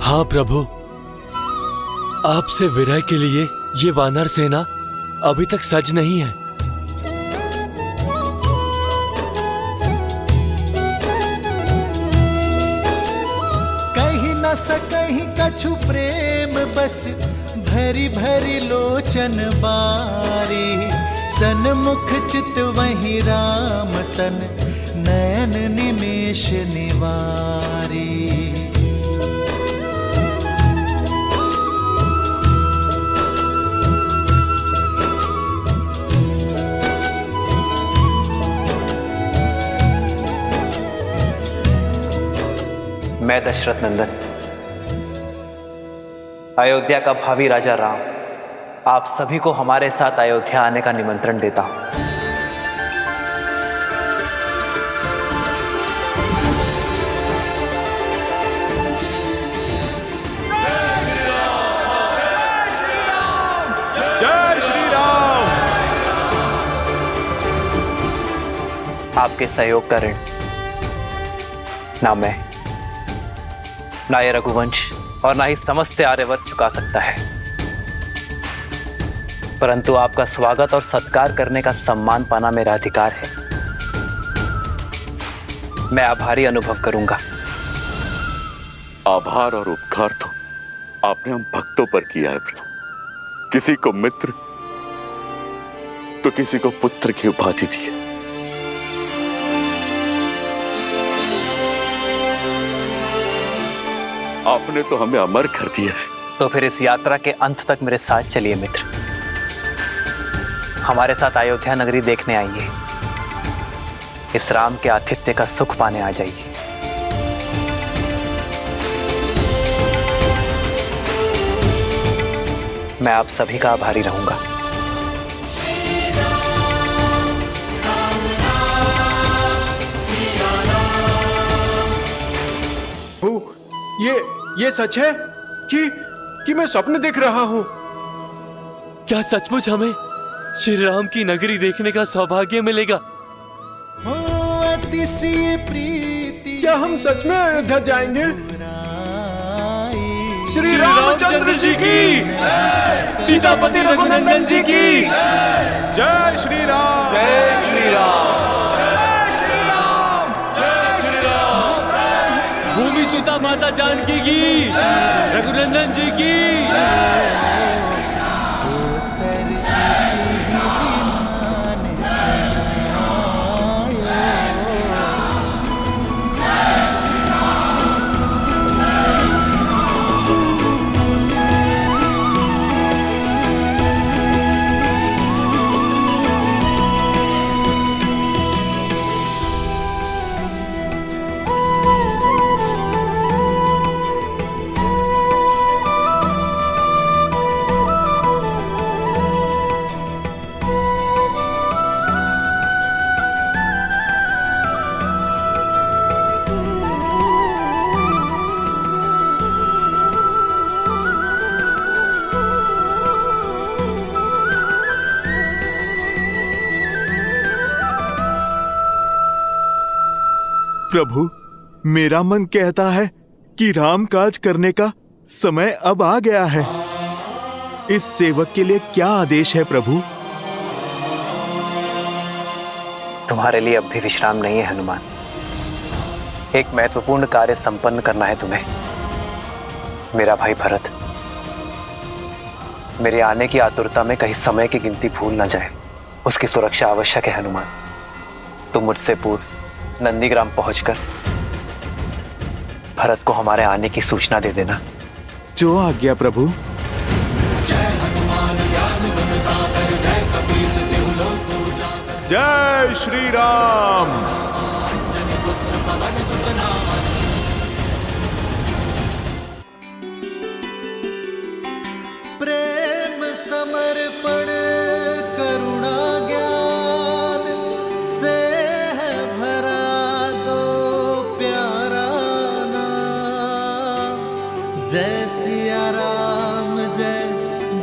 हाँ प्रभु, आपसे विरह के लिए ये वानर सेना अभी तक सज नहीं है। कहीं न सकहीं कछु प्रेम बस भरी भरी लोचन बारी, सन्मुख चित वही राम तन नयन निमेष निवारी। मैं दशरथ नंदन, अयोध्या का भावी राजा राम, आप सभी को हमारे साथ अयोध्या आने का निमंत्रण देता हूं। जय आपके सहयोग का ऋण ना मैं, ना ये रघुवंश और ना ही समस्त आर्यवर्त चुका सकता है। परंतु आपका स्वागत और सत्कार करने का सम्मान पाना मेरा अधिकार है। मैं आभारी अनुभव करूंगा। आभार और उपकार तो आपने हम भक्तों पर किया है प्रभु। किसी को मित्र तो किसी को पुत्र की उपाधि दी है। आपने तो हमें अमर कर दिया है। तो फिर इस यात्रा के अंत तक मेरे साथ चलिए मित्र। हमारे साथ अयोध्या नगरी देखने आइए। इस राम के आतिथ्य का सुख पाने आ जाइए। मैं आप सभी का आभारी रहूंगा। ये सच है कि मैं स्वप्न देख रहा हूँ? क्या सचमुच हमें श्री राम की नगरी देखने का सौभाग्य मिलेगा? क्या हम सच में अयोध्या जाएंगे? श्री रामचंद्र जी की, सीतापति रघुनंदन जी की जय श्री राम, जय श्री राम, भूमि सुता माता जानकी की, रघुनंदन जी की। प्रभु, मेरा मन कहता है कि राम काज करने का समय अब आ गया है। इस सेवक के लिए क्या आदेश है प्रभु? तुम्हारे लिए अब भी विश्राम नहीं है हनुमान। एक महत्वपूर्ण कार्य संपन्न करना है तुम्हें। मेरा भाई भरत मेरे आने की आतुरता में कहीं समय की गिनती भूल ना जाए। उसकी सुरक्षा आवश्यक है हनुमान। तुम मुझसे पूर्व नंदीग्राम पहुंचकर भरत को हमारे आने की सूचना दे देना। जो आज्ञा प्रभु। जय श्री राम। प्रेम समर्पण करुणा ज्ञान से है भरा दो प्यारा नाम। जय सिया राम, जय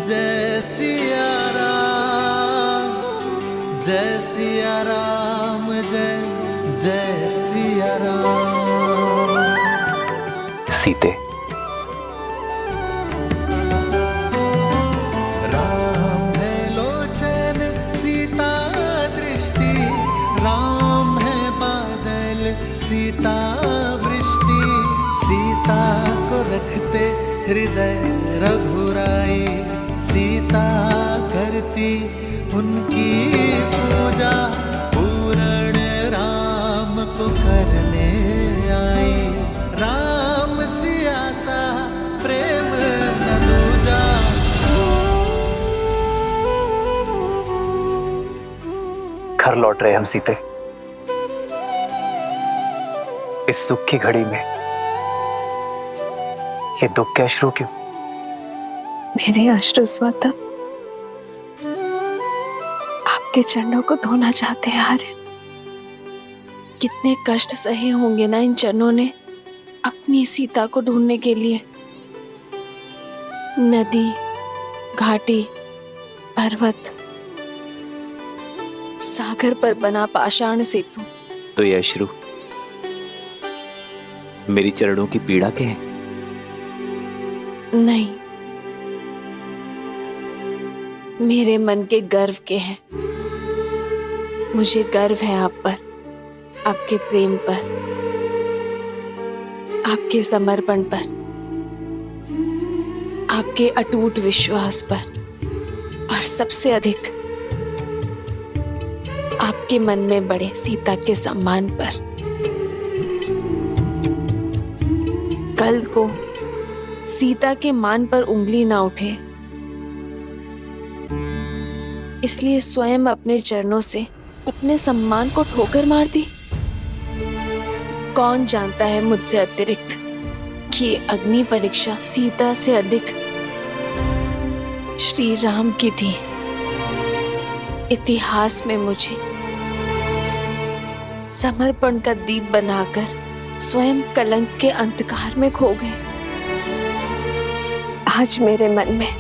जय सिया राम, जय सिया राम, जय जय सिया राम। सीते, सीता वृष्टि, सीता को रखते हृदय रघुराई। सीता करती उनकी पूजा, पूर्ण राम को करने आई। राम सिया सा प्रेम न दूजा। घर लौट रहे हम सीते। इस सुख की घड़ी में ये दुख के अश्रु क्यों? मेरे अश्रु स्वतः आपके चरणों को धोना चाहते हैं आर्य। कितने कष्ट सहे होंगे ना इन चरणों ने अपनी सीता को ढूंढने के लिए। नदी, घाटी, पर्वत, सागर पर बना पाषाण सेतु, तो ये अश्रु मेरी चरणों की पीड़ा के हैं? नहीं, मेरे मन के गर्व के हैं। मुझे गर्व है आप पर, आपके प्रेम पर, आपके समर्पण पर, आपके अटूट विश्वास पर और सबसे अधिक आपके मन में बड़े सीता के सम्मान पर। कल को सीता के मान पर उंगली ना उठे, इसलिए स्वयं अपने चरणों से अपने सम्मान को ठोकर मार दी। कौन जानता है मुझसे अतिरिक्त कि अग्नि परीक्षा सीता से अधिक श्री राम की थी। इतिहास में मुझे समर्पण का दीप बनाकर स्वयं कलंक के अंधकार में खो गए। आज मेरे मन में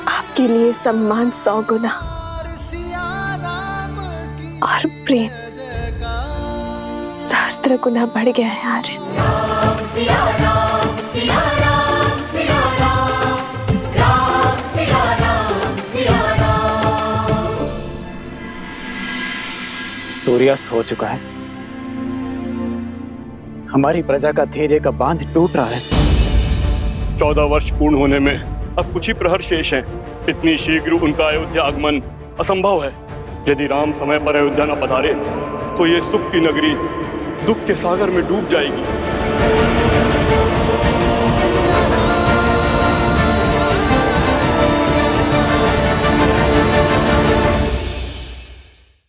आपके लिए सम्मान 100 गुना और प्रेम सहस्त्र गुना बढ़ गया है आज। सूर्यास्त हो चुका है। हमारी प्रजा का धैर्य का बांध टूट रहा है। 14 वर्ष पूर्ण होने में अब कुछ ही प्रहर शेष हैं। इतनी शीघ्र उनका अयोध्या आगमन असंभव है। यदि राम समय पर अयोध्या न पधारे तो ये सुख की नगरी दुख के सागर में डूब जाएगी।